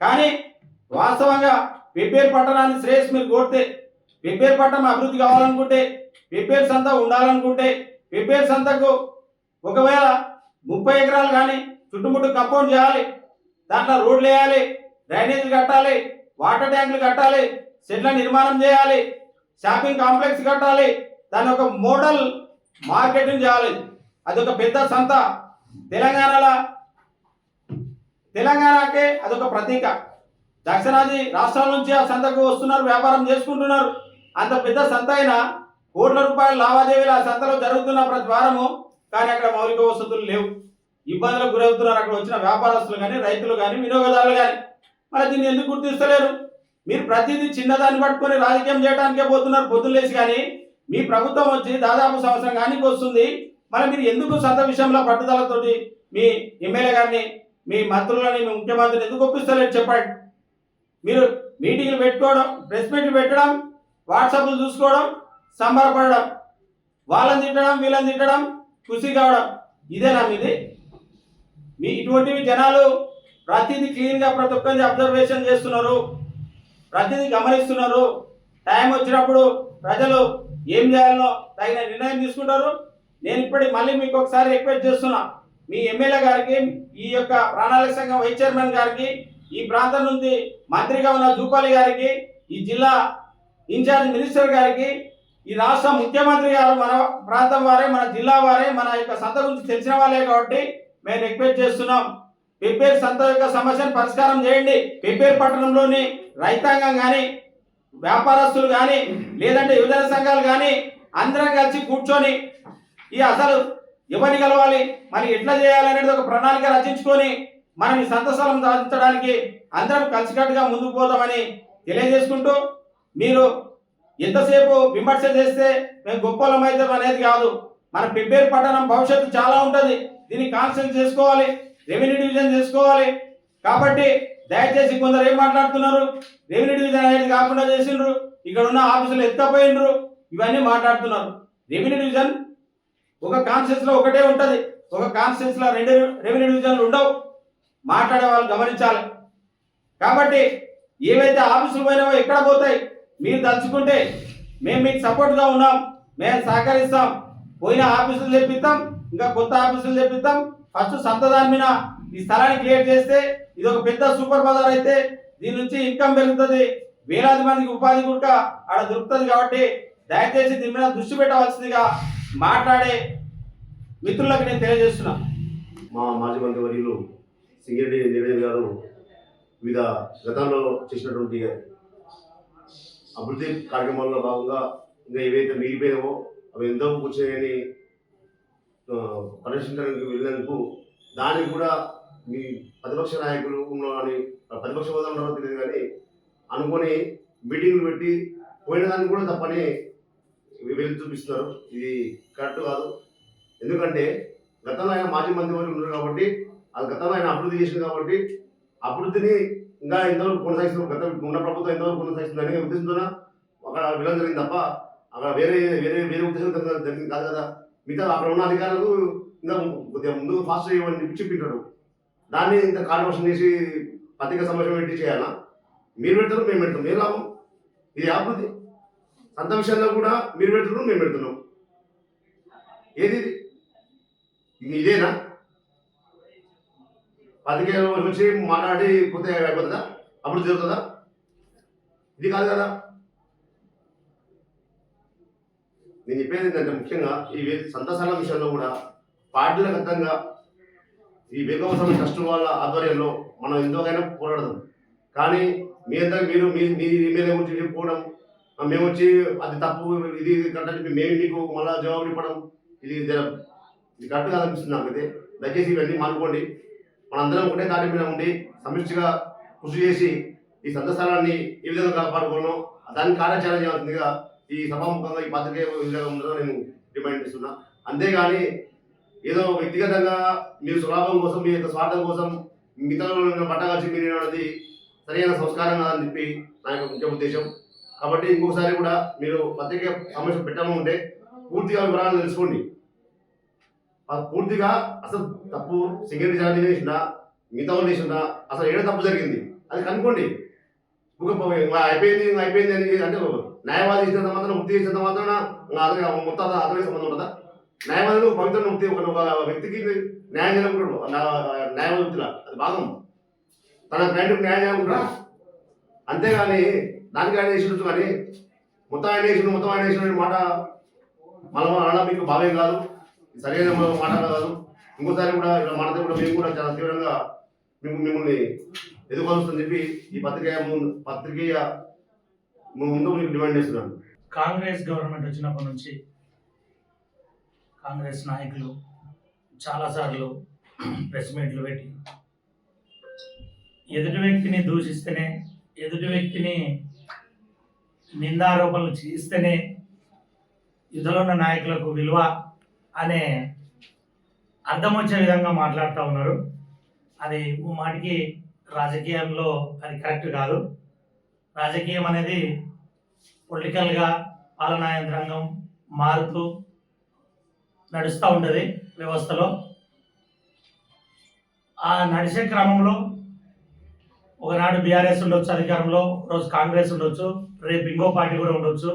D: కానీ వాస్తవంగా పెబ్బేరు పట్టణాన్ని శ్రేయస్ మీరు కోరితే, పెబ్బేరు పట్టణం అభివృద్ధి కావాలనుకుంటే, పెబ్బేరు సంత ఉండాలనుకుంటే, పెబ్బేరు సంతకు ఒకవేళ 30 ఎకరాలు కానీ చుట్టుముట్టు కంపౌండ్ చేయాలి, దాంట్లో రోడ్లు వేయాలి, డ్రైనేజీలు కట్టాలి, వాటర్ ట్యాంకులు కట్టాలి, షెడ్ల నిర్మాణం చేయాలి, షాపింగ్ కాంప్లెక్స్ కట్టాలి, దాని ఒక మోడల్ మార్కెటింగ్ చేయాలి. అదొక పెద్ద సంత. తెలంగాణకే అదొక ప్రతీక. దక్షిణాది రాష్ట్రాల నుంచి ఆ సంతకు వస్తున్నారు, వ్యాపారం చేసుకుంటున్నారు. అంత పెద్ద సంత అయినా కోట్ల రూపాయల లావాదేవీలు ఆ సంతలో జరుగుతున్న ప్రతి వారము. కానీ అక్కడ మౌలిక వసతులు లేవు, ఇబ్బందులకు గురవుతున్నారు అక్కడ వచ్చిన వ్యాపారస్తులు కానీ, రైతులు కానీ, వినియోగదారులు కానీ. మరి దీన్ని ఎందుకు గుర్తిస్తలేరు? మీరు ప్రతిదీ చిన్నదాన్ని పట్టుకొని రాజకీయం చేయడానికే పోతున్నారు పొద్దులేసి. కానీ మీ ప్రభుత్వం వచ్చి దాదాపు సంవత్సరం కానీ వస్తుంది, మరి మీరు ఎందుకు సంత విషయంలో పట్టుదలతోటి మీ ఎమ్మెల్యే గారిని, మీ మంత్రులని, మీ ముఖ్యమంత్రిని ఎందుకు ఒప్పిస్తలేరు చెప్పండి. మీరు మీటింగ్లు పెట్టుకోవడం, ప్రెస్ మీట్లు పెట్టడం, వాట్సాప్లు చూసుకోవడం, సంబరపడడం, వాళ్ళని తిట్టడం, వీళ్ళని తిట్టడం, ఖుషి కావడం, ఇదేనా మీది? మీ ఇటువంటివి జనాలు ప్రతిదీ క్లీన్గా ప్రతి ఒక్కరిని అబ్జర్వేషన్ చేస్తున్నారు, ప్రతిదీ గమనిస్తున్నారు. టైం వచ్చినప్పుడు ప్రజలు ఏం చేయాలనో తగిన నిర్ణయం తీసుకుంటారు. నేను ఇప్పటికి మళ్ళీ మీకు ఒకసారి రిక్వెస్ట్ చేస్తున్నా, మీ ఎమ్మెల్యే గారికి, ఈ యొక్క ప్రణాళిక సంఘం వైస్ చైర్మన్ గారికి, ఈ ప్రాంతం నుంచి మంత్రిగా ఉన్న జూపాలి గారికి, ఈ జిల్లా ఇన్ఛార్జ్ మినిస్టర్ గారికి, ఈ రాష్ట్ర ముఖ్యమంత్రి గారు మన ప్రాంతం వారే, మన జిల్లా వారే, మన యొక్క సంత గురించి తెలిసిన వాళ్ళే కాబట్టి మేము రిక్వెస్ట్ చేస్తున్నాం. పెబ్బేరు సంత యొక్క సమస్యను పరిష్కారం చేయండి. పెబ్బేరు పట్టణంలోని రైతాంగం కానీ, వ్యాపారస్తులు కానీ, లేదంటే యువజన సంఘాలు కానీ అందరం కలిసి కూర్చొని ఈ అసలు ఎవరిని కలవాలి, మరి ఎట్లా చేయాలి అనేది ఒక ప్రణాళిక రచించుకొని మనం ఈ సంత స్థలం సాధించడానికి అందరం కలిసికట్టుగా ముందుకు పోతామని తెలియజేసుకుంటూ, మీరు ఎంతసేపు విమర్శ చేస్తే మేము గొప్పలం అవుతాం అనేది కాదు. మన పెబ్బేరు పట్టణం భవిష్యత్తు చాలా ఉంటుంది, దీన్ని కాన్సెన్స్ చేసుకోవాలి, రెవెన్యూ డివిజన్ చేసుకోవాలి. కాబట్టి దయచేసి కొందరు ఏం మాట్లాడుతున్నారు, రెవెన్యూ డివిజన్ అనేది కాకుండా చేసిండ్రు, ఇక్కడ ఉన్న ఆఫీసులు ఎత్తపోయినరు, ఇవన్నీ మాట్లాడుతున్నారు. రెవెన్యూ డివిజన్ ఒక కాన్స్టిట్యూన్సీలో ఒకటే ఉంటుంది, ఒక కాన్స్టిట్యూన్సీలో 2 రెవెన్యూ డివిజన్లు ఉండవు. మాట్లాడే వాళ్ళు గమనించాలి. కాబట్టి ఏవైతే ఆఫీసులు పోయినావో ఎక్కడ పోతాయి, మీరు తలుచుకుంటే మేము మీకు సపోర్ట్గా ఉన్నాం, మేము సహకరిస్తాం. పోయిన ఆఫీసులు తెప్పిస్తాం, ఇంకా కొత్త ఆఫీసులు తెప్పిస్తాం. ఫస్ట్ సంతదాని మీద ఈ స్థలాన్ని క్లియర్ చేస్తే ఇది ఒక పెద్ద సూపర్ బజార్ అయితే దీని నుంచి ఇన్కమ్ పెరుగుతుంది, వేలాది మందికి ఉపాధి కూడా ఆడ దొరుకుతుంది. కాబట్టి దయచేసి దీని మీద దృష్టి పెట్టవలసిందిగా మాట్లాడే మిత్రులకు నేను తెలియజేస్తున్నా.
E: మా మాజీ మంత్రివర్యులు సింగిరెడ్డి నిరంజన్ గారు వివిధ గతంలో చేసినటువంటి అభివృద్ధి కార్యక్రమాల్లో భాగంగా ఇంకా ఏవైతే మిగిలిపోయినావో అవి ఎంతో కూర్చొని పరిరక్షించడానికి వెళ్ళినందుకు దానికి కూడా మీ ప్రతిపక్ష నాయకులు అని ప్రతిపక్ష హోదా ఉన్నారో తెలియదు కానీ అనుకొని మీటింగ్లు పెట్టి పోయిన దాన్ని కూడా తప్పని వెళ్ళి చూపిస్తున్నారు. ఇది కరెక్ట్ కాదు. ఎందుకంటే గతంలో ఆయన మాజీ మంత్రివర్యులు ఉన్నారు కాబట్టి అది గతంలో ఆయన అభివృద్ధి చేసింది కాబట్టి అభివృద్ధిని ఇంకా ఎంతవరకు కొనసాగిస్తున్నారు, గత ఉన్న ప్రభుత్వం ఎంతవరకు కొనసాగిస్తుంది అనే ఉద్దేశంతో అక్కడ వెళ్ళడం జరిగింది తప్ప అక్కడ వేరే వేరే వేరే ఉద్దేశం జరిగింది కాదు కదా. మిగతా అక్కడ ఉన్న అధికారులు ఇంకా కొద్దిగా ముందు ఫాస్ట్ చేయమని చెప్పింటారు. దాన్ని ఇంత కాంట్రవర్షన్ చేసి పత్రికా సమావేశం పెట్టి చేయాలా? మీరు పెడతారు, మేము పెడతాం, ఏ లాభం? ఇది అభివృద్ధి. అంత విషయంలో కూడా మీరు పెడుతున్నాం, మేము పెడుతున్నాం. ఏది ఇదేనా? పత్రికలో వచ్చి మాట్లాడి పోతే అయిపోతుందా? అభివృద్ధి జరుగుతుందా? ఇది కాదు కదా. నేను చెప్పేది ఏంటంటే ముఖ్యంగా ఈ సంతసాల విషయంలో కూడా పార్టీల గతంగా ఈ వేగవసం ట్రస్ట్ వాళ్ళ ఆధ్వర్యంలో మనం ఎంతోకైనా పోరాడదాం. కానీ మీ అందరూ మీరు మీ మీ మీద గురించి చెప్పుకోవడం, మేము వచ్చి అది తప్పు ఇది కంటే మేము మీకు మళ్ళీ జవాబు ఇవ్వడం ఇది కరెక్ట్ కాదనిపిస్తుంది నాకు. అయితే దయచేసి ఇవన్నీ మానుకోండి. మనందరం ఒకటే దాటి మీద ఉండి సమిష్టిగా కృషి చేసి ఈ సంతస్థానాన్ని ఏ విధంగా కాపాడుకోవడం దాన్ని కార్యాచరణ చేయాల్సిందిగా ఈ సభాముఖంగా ఈ పత్రిక విధంగా ఉంటుందో నేను డిమాండ్ చేస్తున్నా. అంతేగాని ఏదో వ్యక్తిగతంగా మీరు స్వలాభం కోసం మీ యొక్క స్వార్థం కోసం మిగతా పట్టగాల్సి మీరు అనేది సరైన సంస్కారం కాదని చెప్పి నా యొక్క ముఖ్య ఉద్దేశం. కాబట్టి ఇంకొకసారి కూడా మీరు పత్రిక సమస్య పెట్టాము ఉంటే పూర్తిగా వివరాలు తెలుసుకోండి. పూర్తిగా అసలు తప్పు సెక్యూరిటీ ఛార్జీ చేసినా మిగతా వాళ్ళు చేసినా అసలు ఏదో తప్పు జరిగింది అది కనుక్కోండి. అయిపోయింది అయిపోయింది అని అంటే న్యాయవాది ఇచ్చినంత మాత్రం ముక్తి చేసినంత మాత్రం అతని మొత్తం అతనికి సంబంధం ఉంటుందా? న్యాయవాదులు పవిత్ర ముక్తి ఒక వ్యక్తికి న్యాయం చేయకుంటాడు, న్యాయవాదుల అది భాగం, తన క్లయింట్కి న్యాయం చేయకుంటాడు. అంతేగాని దానికి ఆయన చేసినట్టు కానీ మొత్తం ఆయన వేసిన మాట మళ్ళీ అనడం మీకు భావ్యం కాదు, సరైన మాట కాదు. ఇంకోసారి కూడా ఇలా మాట్లాడితే కూడా మేము కూడా చాలా తీవ్రంగా మిమ్మల్ని ఎదుర్కోవాల్సిందని చెప్పి ఈ పత్రికేయ ముందు మీకు డిమాండ్ చేస్తున్నాను.
F: కాంగ్రెస్ గవర్నమెంట్ వచ్చినప్పటి నుంచి కాంగ్రెస్ నాయకులు చాలాసార్లు ప్రెస్ మీట్లు పెట్టి ఎదుటి వ్యక్తిని దూషిస్తేనే, ఎదుటి వ్యక్తిని నిందారోపణలు చేస్తేనే యుద్ధంలో ఉన్న నాయకులకు విలువ అనే అర్థం వచ్చే విధంగా మాట్లాడుతూ ఉన్నారు. అది మాటికి రాజకీయంలో అది కరెక్ట్ కాదు. రాజకీయం అనేది పొలిటికల్గా పాలనా యంత్రాంగం మారుతూ నడుస్తూ ఉంటుంది వ్యవస్థలో. ఆ నడిచే క్రమంలో ఒకనాడు బీఆర్ఎస్ ఉండొచ్చు అధికారంలో, రోజు కాంగ్రెస్ ఉండొచ్చు, రేపు ఇంకో పార్టీ కూడా ఉండొచ్చు,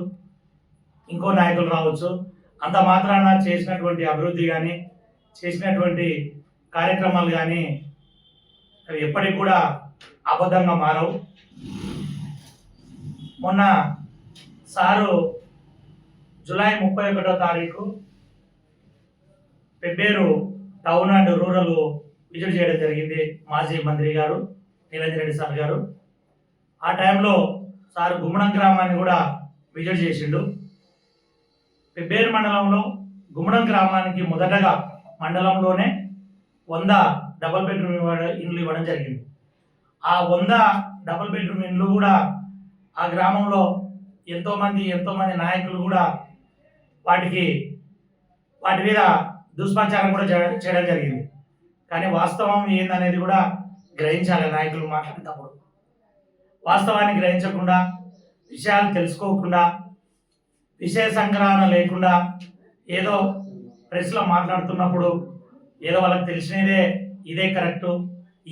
F: ఇంకో నాయకులు రావచ్చు. అంత మాత్రాన చేసినటువంటి అభివృద్ధి కానీ చేసినటువంటి కార్యక్రమాలు కానీ అవి ఎప్పటికి కూడా అబద్ధంగా మారవు. మొన్న సారు జూలై 31వ తారీఖు Pebbair town and rural visit చేయడం జరిగింది మాజీ మంత్రి గారు నిరంజన్ రెడ్డి సార్ గారు. ఆ టైంలో సార్ గుమ్మడం గ్రామాన్ని కూడా విజిట్ చేసిండు. పెబ్బేరు మండలంలో గుమ్మడం గ్రామానికి మొదటగా మండలంలోనే 100 డబుల్ బెడ్రూమ్ ఇండ్లు ఇవ్వడం జరిగింది. ఆ 100 డబుల్ బెడ్రూమ్ ఇండ్లు కూడా ఆ గ్రామంలో ఎంతోమంది నాయకులు కూడా వాటి మీద దుష్ప్రచారం కూడా చేయడం జరిగింది. కానీ వాస్తవం ఏందనేది కూడా గ్రహించాలి నాయకులు మాట్లాడేటప్పుడు. వాస్తవాన్ని గ్రహించకుండా, విషయాలు తెలుసుకోకుండా, విషయ సంగ్రహణ లేకుండా ఏదో ప్రెస్లో మాట్లాడుతున్నప్పుడు ఏదో వాళ్ళకి తెలిసినదే ఇదే కరెక్టు,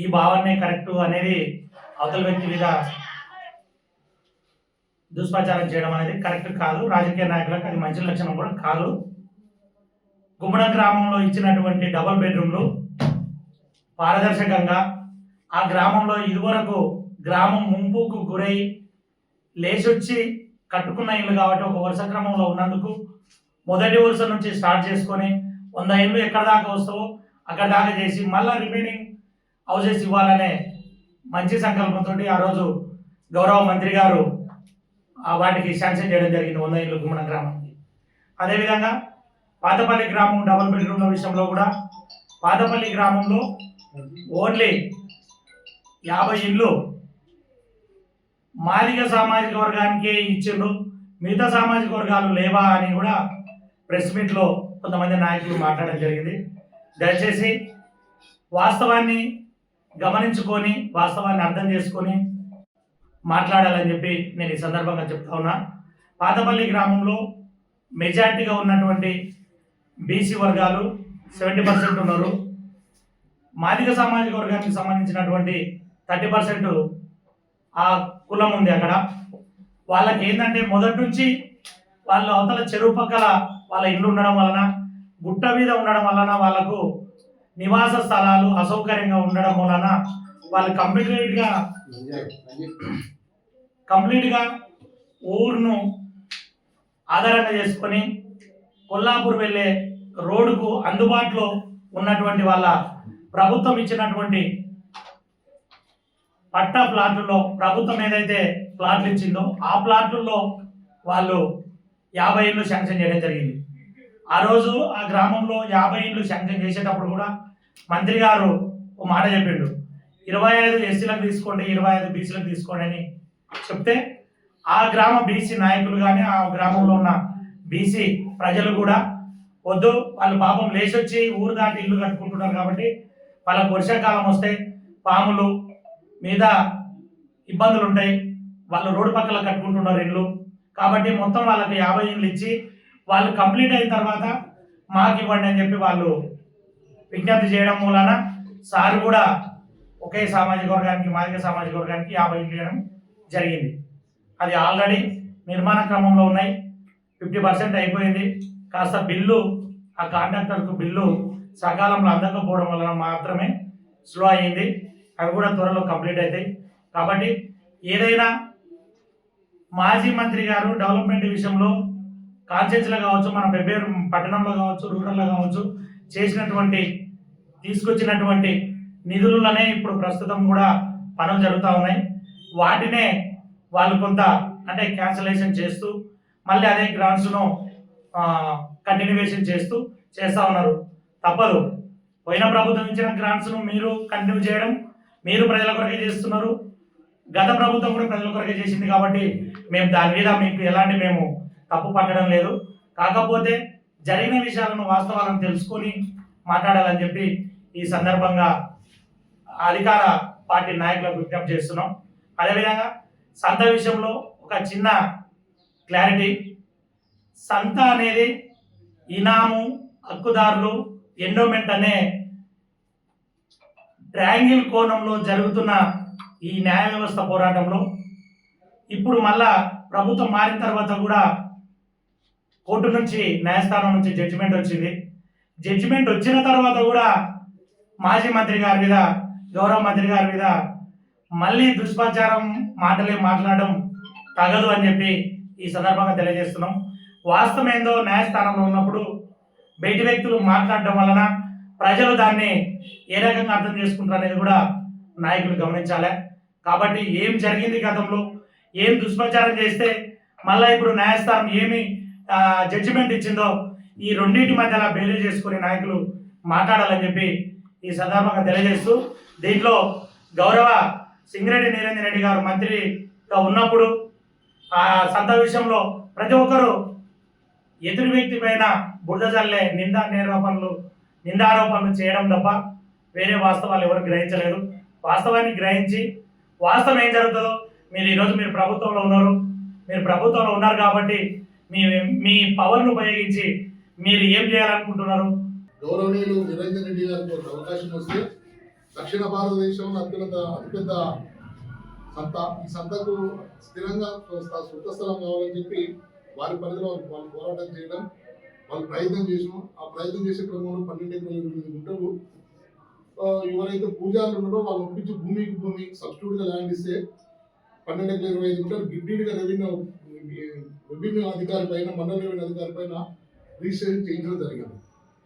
F: ఈ భావనే కరెక్టు అనేది అవతల వ్యక్తి మీద దుష్ప్రచారం చేయడం అనేది కరెక్ట్ కాదు. రాజకీయ నాయకులకు అది మంచి లక్షణం కూడా కాదు. గుమ్మడ గ్రామంలో ఇచ్చినటువంటి డబుల్ బెడ్రూమ్లు పారదర్శకంగా ఆ గ్రామంలో ఇదివరకు గ్రామం ముంపుకు గురై లేచొచ్చి కట్టుకున్న ఇల్లు కాబట్టి ఒక వరుస క్రమంలో ఉన్నందుకు మొదటి వరుస నుంచి స్టార్ట్ చేసుకొని 100 ఇళ్ళు ఎక్కడ దాకా వస్తావో అక్కడ దాకా చేసి మళ్ళీ రిమైనింగ్ హౌసెస్ ఇవ్వాలనే మంచి సంకల్పంతో ఆ రోజు గౌరవ మంత్రి గారు వాటికి శాంక్షన్ చేయడం జరిగింది 100 ఇళ్ళు గుమ్మడ గ్రామానికి. అదేవిధంగా పాతపల్లి గ్రామం డబుల్ బెడ్రూమ్ల విషయంలో కూడా పాతపల్లి గ్రామంలో ఓన్లీ 50 ఇళ్ళు మాదిగ సామాజిక వర్గానికే ఇచ్చిండ్రు, మిగతా సామాజిక వర్గాలు లేవా అని కూడా ప్రెస్ మీట్లో కొంతమంది నాయకులు మాట్లాడడం జరిగింది. దయచేసి వాస్తవాన్ని గమనించుకొని వాస్తవాన్ని అర్థం చేసుకొని మాట్లాడాలని చెప్పి నేను ఈ సందర్భంగా చెప్తా ఉన్నా. పాతపల్లి గ్రామంలో మెజార్టీగా ఉన్నటువంటి బీసీ వర్గాలు 70% ఉన్నారు. మాదిగ సామాజిక వర్గానికి సంబంధించినటువంటి 30% ఆ కులం ఉంది అక్కడ. వాళ్ళకి ఏంటంటే మొదటి నుంచి వాళ్ళ అవతల చెరువు పక్కల వాళ్ళ ఇల్లు ఉండడం వలన, గుట్ట మీద ఉండడం వలన వాళ్ళకు నివాస స్థలాలు అసౌకర్యంగా ఉండడం వలన వాళ్ళు కంప్లీట్గా ఊరును ఆధారంగా చేసుకొని కొల్లాపూర్ వెళ్ళే రోడ్డుకు అందుబాటులో ఉన్నటువంటి వాళ్ళ ప్రభుత్వం ఇచ్చినటువంటి పట్టా ప్లాట్లలో ప్రభుత్వం ఏదైతే ప్లాట్లు ఇచ్చిందో ఆ ప్లాట్లలో వాళ్ళు 50 ఇళ్ళు శాంక్షన్ చేయడం జరిగింది. ఆ రోజు ఆ గ్రామంలో 50 ఇళ్ళు శాంక్షన్ చేసేటప్పుడు కూడా మంత్రి గారు ఒక మాట చెప్పిండు, 25 ఎస్సీలకు తీసుకోండి, 25 బీసీలకు తీసుకోండి అని చెప్తే ఆ గ్రామ బీసీ నాయకులు కానీ ఆ గ్రామంలో ఉన్న బీసీ ప్రజలు కూడా వద్దు, వాళ్ళు పాపం లేచొచ్చి ఊరు దాటి ఇల్లు కట్టుకుంటున్నారు కాబట్టి వాళ్ళకు వర్షాకాలం వస్తే పాములు మీద ఇబ్బందులు ఉంటాయి, వాళ్ళు రోడ్డు పక్కల కట్టుకుంటున్నారు ఇల్లు కాబట్టి మొత్తం వాళ్ళకి 50 ఇళ్ళు ఇచ్చి వాళ్ళు కంప్లీట్ అయిన తర్వాత మాకు ఇవ్వండి అని చెప్పి వాళ్ళు విజ్ఞప్తి చేయడం మూలన సార్ కూడా ఒకే సామాజిక వర్గానికి మాదిగ సామాజిక వర్గానికి 50 ఇళ్ళు ఇవ్వడం జరిగింది. అది ఆల్రెడీ నిర్మాణ క్రమంలో ఉన్నాయి, 50% అయిపోయింది. కాస్త బిల్లు ఆ కాంట్రాక్టర్కు బిల్లు సకాలంలో అందకపోవడం వలన మాత్రమే స్లో అయ్యింది. అవి కూడా త్వరలో కంప్లీట్ అవుతాయి. కాబట్టి ఏదైనా మాజీ మంత్రి గారు డెవలప్మెంట్ విషయంలో కాన్స్టిట్యూన్సీలో కావచ్చు, మన పెబ్బేరు పట్టణంలో కావచ్చు, రూరల్లో కావచ్చు చేసినటువంటి తీసుకొచ్చినటువంటి నిధులనే ఇప్పుడు ప్రస్తుతం కూడా పనులు జరుగుతూ ఉన్నాయి. వాటినే వాళ్ళు కొంత అంటే క్యాన్సలేషన్ చేస్తూ మళ్ళీ అదే గ్రాంట్స్ను కంటిన్యూవేషన్ చేస్తూ ఉన్నారు. తప్పదు, పోయిన ప్రభుత్వం ఇచ్చిన గ్రాంట్స్ను మీరు కంటిన్యూ చేయడం, మీరు ప్రజల కొరకే చేస్తున్నారు, గత ప్రభుత్వం కూడా ప్రజల కొరకే చేసింది కాబట్టి మేము దాని మీద మీకు ఎలాంటి మేము తప్పు పట్టడం లేదు. కాకపోతే జరిగిన విషయాలను వాస్తవాలను తెలుసుకొని మాట్లాడాలని చెప్పి ఈ సందర్భంగా అధికార పార్టీ నాయకులకు విజ్ఞప్తి చేస్తున్నాం. అదేవిధంగా సంత విషయంలో ఒక చిన్న క్లారిటీ, సంత అనేది ఇనాము, హక్కుదారులు, ఎండోమెంట్ అనే ట్రయాంగిల్ కోణంలో జరుగుతున్న ఈ న్యాయ వ్యవస్థ పోరాటంలో ఇప్పుడు మళ్ళా ప్రభుత్వం మారిన తర్వాత కూడా కోర్టు నుంచి న్యాయస్థానం నుంచి జడ్జిమెంట్ వచ్చింది. జడ్జిమెంట్ వచ్చిన తర్వాత కూడా మాజీ మంత్రి గారి మీద, గౌరవ మంత్రి గారి మీద మళ్ళీ దుష్ప్రచారం మాటలే మాట్లాడడం తగదు అని చెప్పి ఈ సందర్భంగా తెలియజేస్తున్నాం. వాస్తవం ఏందో న్యాయస్థానంలో ఉన్నప్పుడు బయటి వ్యక్తులు మాట్లాడడం వలన ప్రజలు దాన్ని ఏ రకంగా అర్థం చేసుకుంటారు అనేది కూడా నాయకులు గమనించాలి. కాబట్టి ఏం జరిగింది గతంలో, ఏం దుష్ప్రచారం చేస్తే మళ్ళీ ఇప్పుడు న్యాయస్థానం ఏమి జడ్జిమెంట్ ఇచ్చిందో ఈ రెండింటి మధ్యలో బేరీ చేసుకుని నాయకులు మాట్లాడాలని చెప్పి ఈ సందర్భంగా తెలియజేస్తూ, దీంట్లో గౌరవ సింగిరెడ్డి నిరంజన్ రెడ్డి గారు మంత్రిగా ఉన్నప్పుడు ఆ సంత విషయంలో ప్రతి ఒక్కరూ ఎదురు వ్యక్తి పైన బురద జల్లే నిందారోపణలు చేయడం తప్ప వేరే వాస్తవాలు ఎవరు గ్రహించలేదు. వాస్తవాన్ని గ్రహించి వాస్తవం ఏం జరుగుతుందో మీరు ప్రభుత్వంలో ఉన్నారు, మీరు ప్రభుత్వంలో ఉన్నారు కాబట్టి మీ పవర్ను ఉపయోగించి మీరు ఏం చేయాలనుకుంటున్నారు?
G: గౌరవనీయులు నిరంజన్ రెడ్డి గారికి ఒక అవకాశం వస్తే దక్షిణ భారతదేశంలో అతిపెద్ద సంత, ఈ సంతకు స్థిరంగా సొంత స్థలం కావాలని చెప్పి వారి పరిధిలో వాళ్ళు పోరాటం చేయడం, వాళ్ళు ప్రయత్నం చేసినాం. ఆ ప్రయత్నం చేసే క్రమంలో 12 ఎకరాల 8 గుంటలు ఎవరైతే పూజారులు ఉన్నారో వాళ్ళు ఒప్పించి భూమి సబ్స్టిట్యూట్గా ల్యాండ్ ఇస్తే 12 ఎకరాల 25 గుంటలు గిడ్డీడ్గా రెవెన్యూ అధికారి పైన, మండల రెవెన్యూ అధికారి పైన రిజిస్ట్రేషన్ చేయించడం జరిగింది.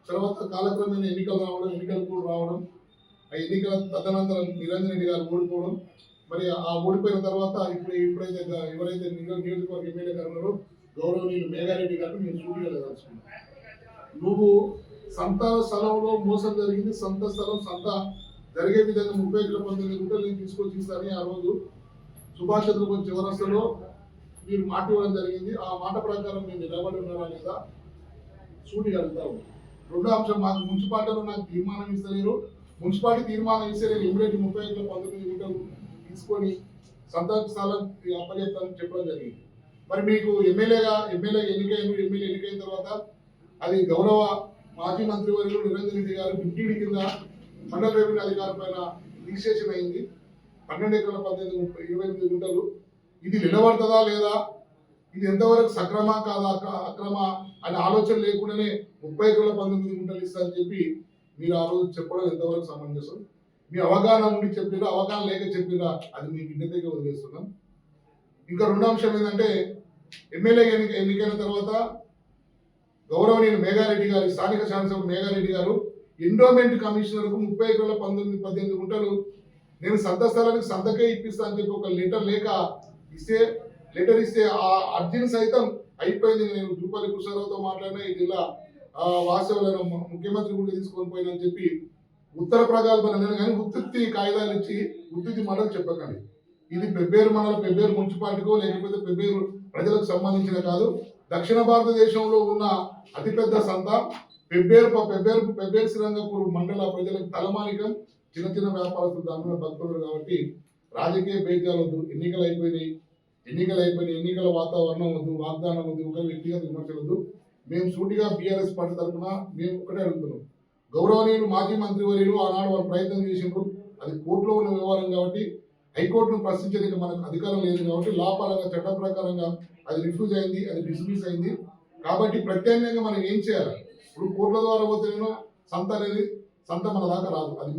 G: తర్వాత కాలక్రమేణా ఎన్నికలు కూడా రావడం, ఆ ఎన్నికల తదనంతరం నిరంజన్ రెడ్డి గారు ఓడిపోవడం, మరి ఆ ఓడిపోయిన తర్వాత ఎవరైతే నియోజకవర్గ ఎమ్మెల్యే గారు ఉన్నారో గౌరవనీయులు మేఘారెడ్డి గారు మీరు సూటిగా తెలుసుకున్నారు. నువ్వు సంత స్థలంలో మోసం జరిగింది, సంత జరిగే విధంగా 30 ఎకరాల 19 గుంటలు నేను తీసుకొచ్చి ఇస్తానని ఆ రోజు సుభాష్ చంద్రబోస్ చివరస్తలో మీరు మాట ఇవ్వడం జరిగింది. ఆ మాట ప్రకారం మీరు నిలబడి ఉన్నారా లేదా సూటిగా అడుగుతావు. రెండో అంశం, మాకు మున్సిపాలిటీలో నాకు తీర్మానం ఇస్తలేరు, మున్సిపాలిటీ తీర్మానం ఇస్తే నేను ఇమ్మీడియట్ 31 గుంటలు తీసుకొని సంతాన స్థలం అప్పచెప్తానని చెప్పడం జరిగింది. మరి మీకు ఎమ్మెల్యే ఎన్నికైన తర్వాత అది గౌరవ మాజీ మంత్రి వర్యులు నిరంజన్ రెడ్డి గారు 50 కింద మండల రెవెన్యూ అధికారి పైన రిజిస్ట్రేషన్ అయింది. 12 ఎకరాల 28 గుంటలు. ఇది నిలబడుతుందా లేదా, ఇది ఎంతవరకు సక్రమా కాదా అక్రమ అనే ఆలోచన లేకుండానే 30 ఎకరాల 19 గుంటలు ఇస్తారని చెప్పి మీరు ఆ రోజు చెప్పడం ఎంతవరకు సమంజసం? మీ అవగాహన ఉండి చెప్పిరా, అవగాహన లేక చెప్పిరా, అది మీ విజ్ఞతగా వదిలేస్తున్నాం. ఇంకా రెండో అంశం ఏంటంటే, ఎమ్మెల్యే ఎన్నికైన తర్వాత గౌరవనీయులు మేఘారెడ్డి గారు, స్థానిక శాసనసభ్యులు మేఘారెడ్డి గారు ఎండోమెంట్ కమిషనర్కు 30 ఎకరాల 18 గుంటలు నేను సంత స్థలానికి సంతకే ఇప్పిస్తా అని చెప్పి ఒక లెటర్ ఇస్తే ఆ అర్జీని సైతం అయిపోయింది. నేను జూపల్లి కృష్ణారావుతో మాట్లాడినా, ఈ జిల్లా వాస్తవులైన ముఖ్యమంత్రి కూడా తీసుకొని పోయినని చెప్పి ఉత్తర ప్రగల్భన నేను కానీ ఉత్తుత్తి కాగితాలు ఇచ్చి ఉత్తుత్తి మండలి చెప్పకండి. ఇది పెబ్బేరు మండలం, పెబ్బేరు మున్సిపాలిటీకో లేకపోతే పెబ్బేరు ప్రజలకు సంబంధించిన కాదు. దక్షిణ భారతదేశంలో ఉన్న అతిపెద్ద సంత పెబ్బేరు శ్రీరంగపూర్ మండల ప్రజలకు తలమానికం. చిన్న చిన్న వ్యాపారస్తులు దాని భక్తులు కాబట్టి రాజకీయ భేదాలు వద్దు. ఎన్నికలు అయిపోయినాయి, ఎన్నికల వాతావరణం వద్దు, వాగ్దానం వద్దు, ఒకరి వ్యక్తిగత విమర్శలద్దు. మేము సూటిగా బీఆర్ఎస్ పార్టీ తరఫున మేము ఒకటే అడుగుతున్నాం. గౌరవనీయులు మాజీ మంత్రి వర్యులు ఆనాడు వాళ్ళు ప్రయత్నం చేసినారు. అది కోర్టులో ఉన్న వ్యవహారం కాబట్టి హైకోర్టును ప్రశ్నించేందుకు మనకు అధికారం లేదు కాబట్టి లాపరంగా చట్ట ప్రకారంగా అది రిఫ్యూజ్ అయింది, అది డిస్మిస్ అయింది. కాబట్టి ప్రత్యామ్నాయంగా మనం ఏం చేయాలి? ఇప్పుడు కోర్టుల ద్వారా పోతేనేమో సంత మన దాకా రాదు. అది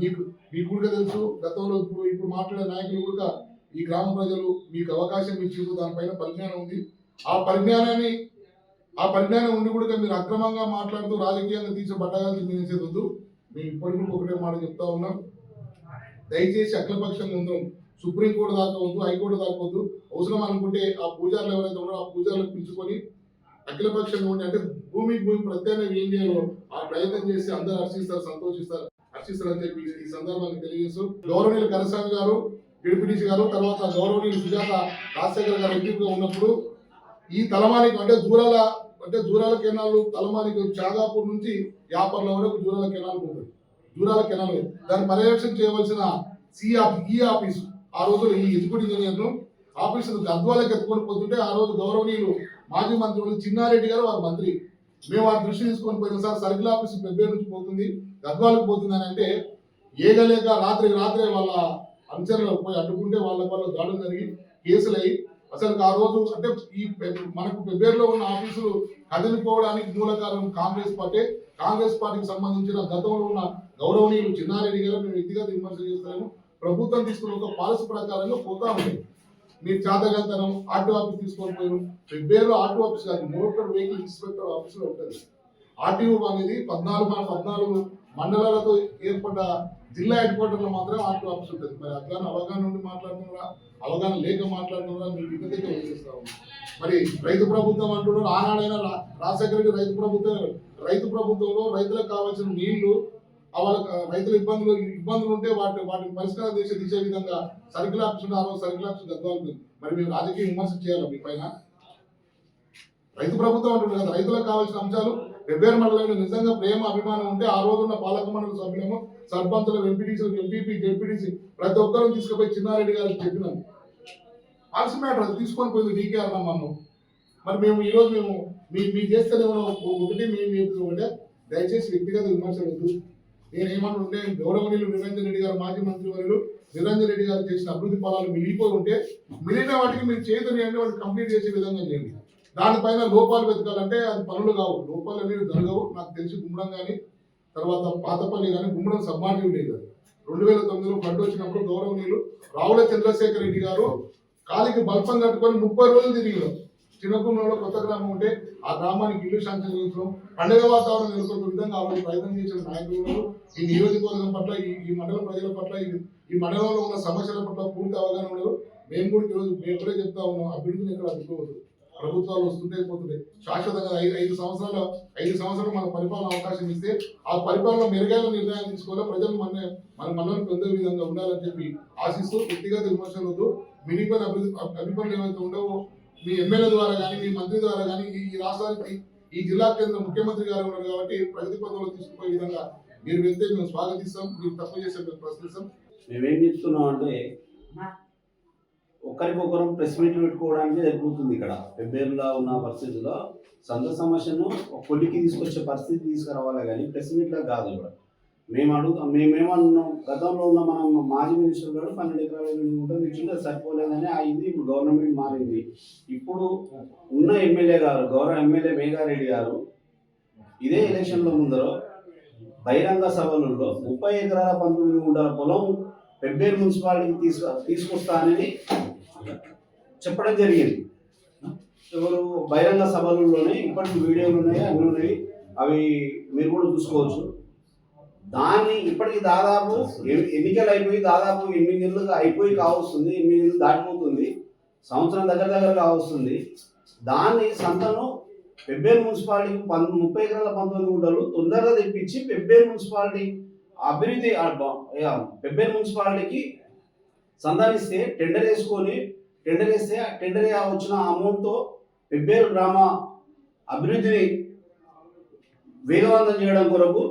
G: మీకు కూడా తెలుసు. గతంలో ఇప్పుడు మాట్లాడే నాయకులు కూడా ఈ గ్రామ ప్రజలు మీకు అవకాశం ఇచ్చిండ్రు, దానిపైన పరిజ్ఞానం ఉంది. ఆ పరిజ్ఞానం ఉండి కూడా మీరు అక్రమంగా మాట్లాడుతూ రాజకీయంగా తీసే బట్టగాలు తినేసేది వద్దు. మేము ఇప్పటికీ ఒకటే మాట చెప్తా ఉన్నాం. దయచేసి అఖిలపక్షంగా ఉందాం. సుప్రీంకోర్టు దాకా వద్దు, హైకోర్టు దాకా వద్దు. అవసరం అనుకుంటే ఆ పూజారులు ఎవరైతే ఉన్నారో ఆ పూజారులకు పిలుచుకొని అఖిలపక్షంగా ఉండి, అంటే భూమి ప్రత్యామ్నాయం ఏం చేయాలో ఆ ప్రయత్నం చేసి అందరూ హర్షిస్తారని చెప్పి ఈ సందర్భాన్ని తెలియజేస్తూ, గౌరవనీయులు కరస్వామి గారు డిప్యూటీసీ గారు, తర్వాత గౌరవనీయులు సుజాత రాజశేఖర్ గారు ఎంపీగా ఉన్నప్పుడు ఈ తలమానికి అంటే జూరాల కెనాల్ తలమానికి చాగాపూర్ నుంచి యాపర్ల వరకు జూరాల కెనాల్ ఉంటుంది. దాన్ని పర్యవేక్షణ చేయవలసిన ఈ ఆఫీసు ఆ రోజు ఈ ఎగ్జిక్యూటివ్ ఇంజనీర్లు ఆఫీసు గద్వాలకు ఎత్తుకొని పోతుంటే ఆ రోజు గౌరవనీయులు మాజీ మంత్రులు చిన్నారెడ్డి గారు వారి మంత్రి, మేము వారి దృష్టి తీసుకొని పోయిన సార్ సర్కిల్ ఆఫీసు పెబ్బేరు నుంచి పోతుంది, గద్వాలకు పోతుంది అని అంటే ఏగలేక రాత్రే వాళ్ళ అనుచరులు పోయి అడ్డుకుంటే వాళ్ళ దాడులు జరిగి కేసులు అయ్యి అసలు ఆ రోజు అంటే ఈ మనకు పెబ్బేరులో ఉన్న ఆఫీసులు కదిలిపోవడానికి మూల కారణం కాంగ్రెస్ పార్టీకి సంబంధించిన గతంలో ఉన్న గౌరవనీయులు చిన్నారెడ్డి గారు మేము వ్యక్తిగత విమర్శ చేస్తాము. ప్రభుత్వం తీసుకున్న ఒక పాలసీ ప్రకారంగా పోతా ఉంది. మీరు చాతగంతనం ఆర్టీఓ ఆఫీస్ తీసుకొని పోయారు. పెబ్బేరులో ఆర్టీఓ ఆఫీస్ కాదు, మోటార్ వెహికల్ ఇన్స్పెక్టర్ ఆఫీసులో ఉంటుంది. ఆర్టీఓ అనేది 14 మండలాలతో ఏర్పడ్డ జిల్లా హెడ్ క్వార్టర్లో మాత్రమే ఆర్టీఓ ఆఫీస్ ఉంటుంది. మరి అట్లానే అవగాహన నుండి మాట్లాడుతున్నారా, అవగాహన లేక మాట్లాడుతున్నారా, మీ విజ్ఞతగా వదిలేస్తా ఉంది. మరి రైతు ప్రభుత్వం అంటున్నారు. ఆనాడైనా రాజశేఖర రెడ్డి రైతు ప్రభుత్వంలో రైతులకు కావాల్సిన నీళ్లు, వాళ్ళకి రైతుల ఇబ్బందులు ఉంటే వాటిని పరిష్కారం చేసే విధంగా సర్కిల్ ఆఫీస్ ఆ రోజు సర్కిల్ ఆఫీస్ గద్వాలు. మరి మేము రాజకీయ విమర్శ చేయాలి మీ పైన? రైతు ప్రభుత్వం అంటున్నారు కదా, రైతులకు కావాల్సిన అంశాలు పెబ్బేరు మండలంలో నిజంగా ప్రేమ అభిమానం ఉంటే ఆ రోజున్న పాలక మండలి సభ్యులము, సర్పంచులు, ఎంపీటీసీలు, ఎంపీపీ, జెడ్పీటీసీ ప్రతి ఒక్కరూ తీసుకుపోయి చిన్నారెడ్డి గారికి చెప్పినాం. పాలసీ మ్యాటర్ అది తీసుకొని పోయింది డీకేఆర్ మనం. మరి మేము ఈరోజు మీ చేస్తేనే ఒకటి మేము అంటే దయచేసి వ్యక్తిగత విమర్శలు వద్దు. నేనేమనుంటే గౌరవనీయులు నిరంజన్ రెడ్డి గారు మాజీ మంత్రి వర్యులు నిరంజన్ రెడ్డి గారు చేసిన అభివృద్ధి ఫలాలు మిగిలిపోయి ఉంటే మిగిలిన వాటికి మీరు చేతులు వాటిని కంప్లీట్ చేసే విధంగా చేయండి. దానిపైన లోపాలు వెతకాలంటే అది పనులు కావు, లోపాలు అనేవి జరగవు. నాకు తెలిసి గుమ్మడం కానీ తర్వాత పాతపల్లి కానీ గుమ్మడం సబ్మార్జిన్ లేదు. 2009లో ఫ్లడ్ వచ్చినప్పుడు గౌరవనీయులు రావుల చంద్రశేఖర్ రెడ్డి గారు కాలికి బల్పం కట్టుకొని 30 రోజులు తిరిగినారు. చిన్నకుమ్మలో కొత్త గ్రామం ఉంటే ఆ గ్రామానికి ఇల్లు శాంక్షన్ చేయించడం, పండుగ వాతావరణం నెలకొల్పే విధంగా ఆ ప్రయత్నం చేసిన నాయకులు ఈ నియోజకవర్గం పట్ల, ఈ మండలం ప్రజల పట్ల, ఈ మండలంలో ఉన్న సమస్యల పట్ల పూర్తి అవగాహన ఉండదు. మేము కూడా ఈరోజు మేము కూడా చెప్తా ఉన్నాం, అభివృద్ధిని ఎక్కడ అడ్డుకోవద్దు. ప్రభుత్వాలు వస్తుంటే పోతుంటే శాశ్వతంగా 5 సంవత్సరాలు మన పరిపాలన అవకాశం ఇస్తే ఆ పరిపాలన మెరుగైన నిర్ణయాలు తీసుకోవాలి. ప్రజలు మన మనల్ని పొందే విధంగా ఉండాలని చెప్పి ఆశిస్తూ వ్యక్తిగత విమర్శలు వద్దు. మిగిలిపోయిన అభిప్రాయాలు ఏవైతే ఉండవో మీ ఎమ్మెల్యే ద్వారా కానీ, మీ మంత్రి ద్వారా కానీ ఈ రాష్ట్రానికి ఈ జిల్లా కేంద్ర ముఖ్యమంత్రి గారు ఉన్నారు కాబట్టి ప్రగతి పదంలో తీసుకుపోయే విధంగా మీరు వెళ్తే మేము స్వాగతిస్తాం, మీరు తప్పు చేస్తే మేము ప్రశ్నిస్తాం.
D: మేమేం చెప్తున్నాం అంటే ఒకరికొకరు ప్రెస్ మీట్ పెట్టుకోవడానికి సరిపోతుంది. ఇక్కడ ఫిబ్రవరిలో ఉన్న పరిస్థితుల్లో సంఘ సమస్యను కొలికి తీసుకొచ్చే పరిస్థితి తీసుకురావాలి కానీ ప్రెస్ మీట్లో కాదు. ఇక్కడ మేమేమన్నాం, గతంలో ఉన్న మనం మాజీ మినిస్టర్ గారు 12 ఎకరాల ఉంటుంది ఇచ్చింది, అది సరిపోలేదని అయింది. ఇప్పుడు గవర్నమెంట్ మారింది. ఇప్పుడు ఉన్న ఎమ్మెల్యే గారు, గౌరవ ఎమ్మెల్యే మేఘారెడ్డి గారు ఇదే ఎలక్షన్లో ముందర బహిరంగ సభలలో 30 ఎకరాల 19 గుంటల పొలం పెబ్బేరు మున్సిపాలిటీకి తీసుకొస్తానని చెప్పడం జరిగింది. ఎవరు బహిరంగ సభలలోనే ఇప్పటికి వీడియోలు ఉన్నాయి, అన్నీ ఉన్నాయి, అవి మీరు కూడా చూసుకోవచ్చు. దాన్ని ఇప్పటికి దాదాపు ఎన్నికలు అయిపోయి దాదాపు 8 నెలలు అయిపోయి కావస్తుంది, 8 నెలలు దాటిపోతుంది, సంవత్సరం దగ్గర కావస్తుంది. దాన్ని సంతను పెబ్బేరు మున్సిపాలిటీకి 30 ఎకరాల 19 గుంటలు తొందరగా తెప్పించి పెబ్బేరు మున్సిపాలిటీ అభివృద్ధి పెబ్బేరు మున్సిపాలిటీకి సంధానిస్తే టెండర్ వేస్తే ఆ టెండర్ వచ్చిన అమౌంట్తో పెబ్బేరు గ్రామ అభివృద్ధిని వేగవంతం చేయడం కొరకు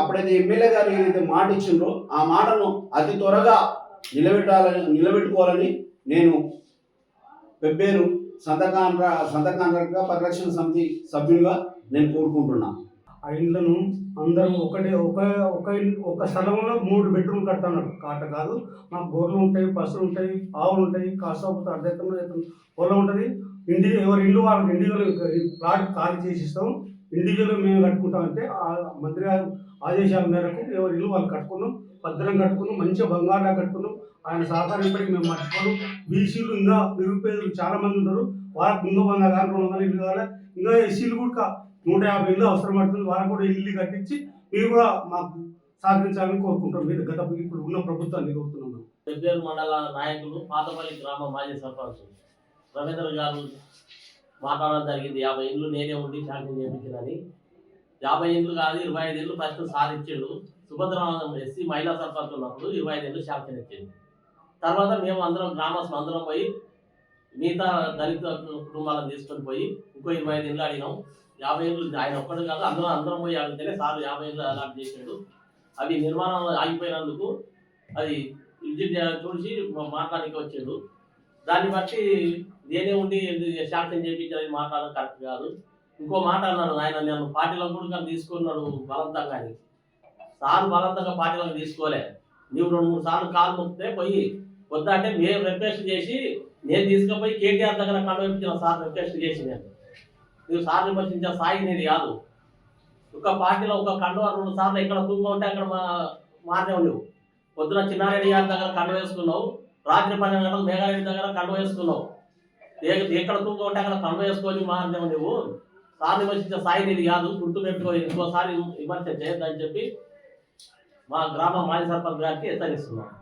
D: అప్పుడైతే ఎమ్మెల్యే గారు ఏదైతే మాట ఇచ్చిండ్రో ఆ మాటను అతి త్వరగా నిలబెట్టుకోవాలని నేను పెబ్బేరు సంతకాంధ్ర పరిరక్షణ సమితి సభ్యులుగా నేను కోరుకుంటున్నాను.
B: ఆ ఇండ్లను అందరూ ఒక స్థలంలో 3 బెడ్రూమ్ కడతాన్నారు. కాట కాదు, మాకు గొర్రెలు ఉంటాయి, పశువులు ఉంటాయి, ఆవులు ఉంటాయి, కాకపోతే అర్ధెక్కడం పొలం ఉంటుంది. ఎవరి ఇల్లు వాళ్ళకి ఇండివిజువల్ ప్లాట్ ఖాళీ చేసి ఇస్తాం. ఇండివిజువల్ మేము కట్టుకుంటామంటే ఆ మంత్రి గారు ఆదేశాల మేరకు ఎవరి ఇల్లు వాళ్ళు కట్టుకున్నాం, భద్రం కట్టుకున్నాం, మంచిగా బంగారులా కట్టుకున్నాం. ఆయన సహకారం ఇప్పటికీ మేము మర్చిపోను. బీసీలు ఇంకా నిరుపేదలు చాలా మంది ఉన్నారు, వాళ్ళకి ఇంకో 100 కానీ 200 ఇల్లు కావాలి. ఇంకా ఎస్సీలు కూడా 150 ఇల్లు అవసరం పడుతుంది, వాళ్ళకు కూడా ఇల్లు కట్టించి మీరు కూడా మాకు సహకరించాలని కోరుకుంటాం. మీరు ఇప్పుడు ఉన్న ప్రభుత్వాన్ని కోరుతున్నాం.
H: పెబ్బేరు మండల నాయకులు, పాతపల్లి గ్రామ మాజీ సర్పంచ్ రవీంద్ర గారు మాట్లాడడం జరిగింది. 50 ఇళ్ళు నేనే ఉండి శాంక్షన్ చేయించిందని. 50 ఇళ్ళు కాదు, 25 ఇళ్ళు ఫస్ట్ సాధించాడు. సుభద్రానందం ఎస్సీ మహిళా సర్పంచ్ ఉన్నప్పుడు 25 ఇళ్ళు శాంక్షన్ ఇచ్చింది. తర్వాత మేము అందరం గ్రామస్తులు అందరం పోయి మిగతా దళిత కుటుంబాలను తీసుకొని పోయి ఇంకో 25 ఇళ్ళు అడిగినాం. 50 ఇళ్ళు ఆయన ఒక్కడు కాదు, అందరం పోయి అడిగితేనే సార్ 50 ఇళ్ళు అలాట్ చేసాడు. అవి నిర్మాణం ఆగిపోయినందుకు అది విజిట్ చూసి మాట్లాడానికి వచ్చాడు. దాన్ని బట్టి నేనే ఉండి శాంక్షన్ చేయించాలని మాట్లాడడం కరెక్ట్ కాదు. ఇంకో మాట అన్నాడు ఆయన, నేను పార్టీలో కూడా తీసుకున్నాడు బలవంతంగా అని. సార్ బలవంతంగా పార్టీలోకి తీసుకోలే. నువ్వు 2-3 సార్లు కాలు మొక్కితే పోయి వద్దంటే మేము రిక్వెస్ట్ చేసి నేను తీసుకుపోయి కేటీఆర్ దగ్గర కండవించిన సార్ రిక్వెస్ట్ చేసి నువ్వు సార్ విమర్శించే స్థాయి నీది కాదు. ఒక పార్టీలో ఒక కండువ 2 సార్లు ఎక్కడ తూగా ఉంటే అక్కడ మారినావు. నువ్వు పొద్దున చిన్నారెడ్డి గారి దగ్గర కండువ వేసుకున్నావు, రాత్రి 12 గంటలకు మేఘారెడ్డి దగ్గర కండువ వేసుకున్నావు. ఎక్కడ తూగా ఉంటే అక్కడ కండువ వేసుకొని మారినావు. నువ్వు సార్ విమర్శించే స్థాయి నీది కాదు, గుర్తు పెట్టుకో, ఇంకోసారి విమర్శ చేయొద్దని చెప్పి మా గ్రామ మాజీ సర్పంచ్ గారికి హెచ్చరిస్తున్నాను.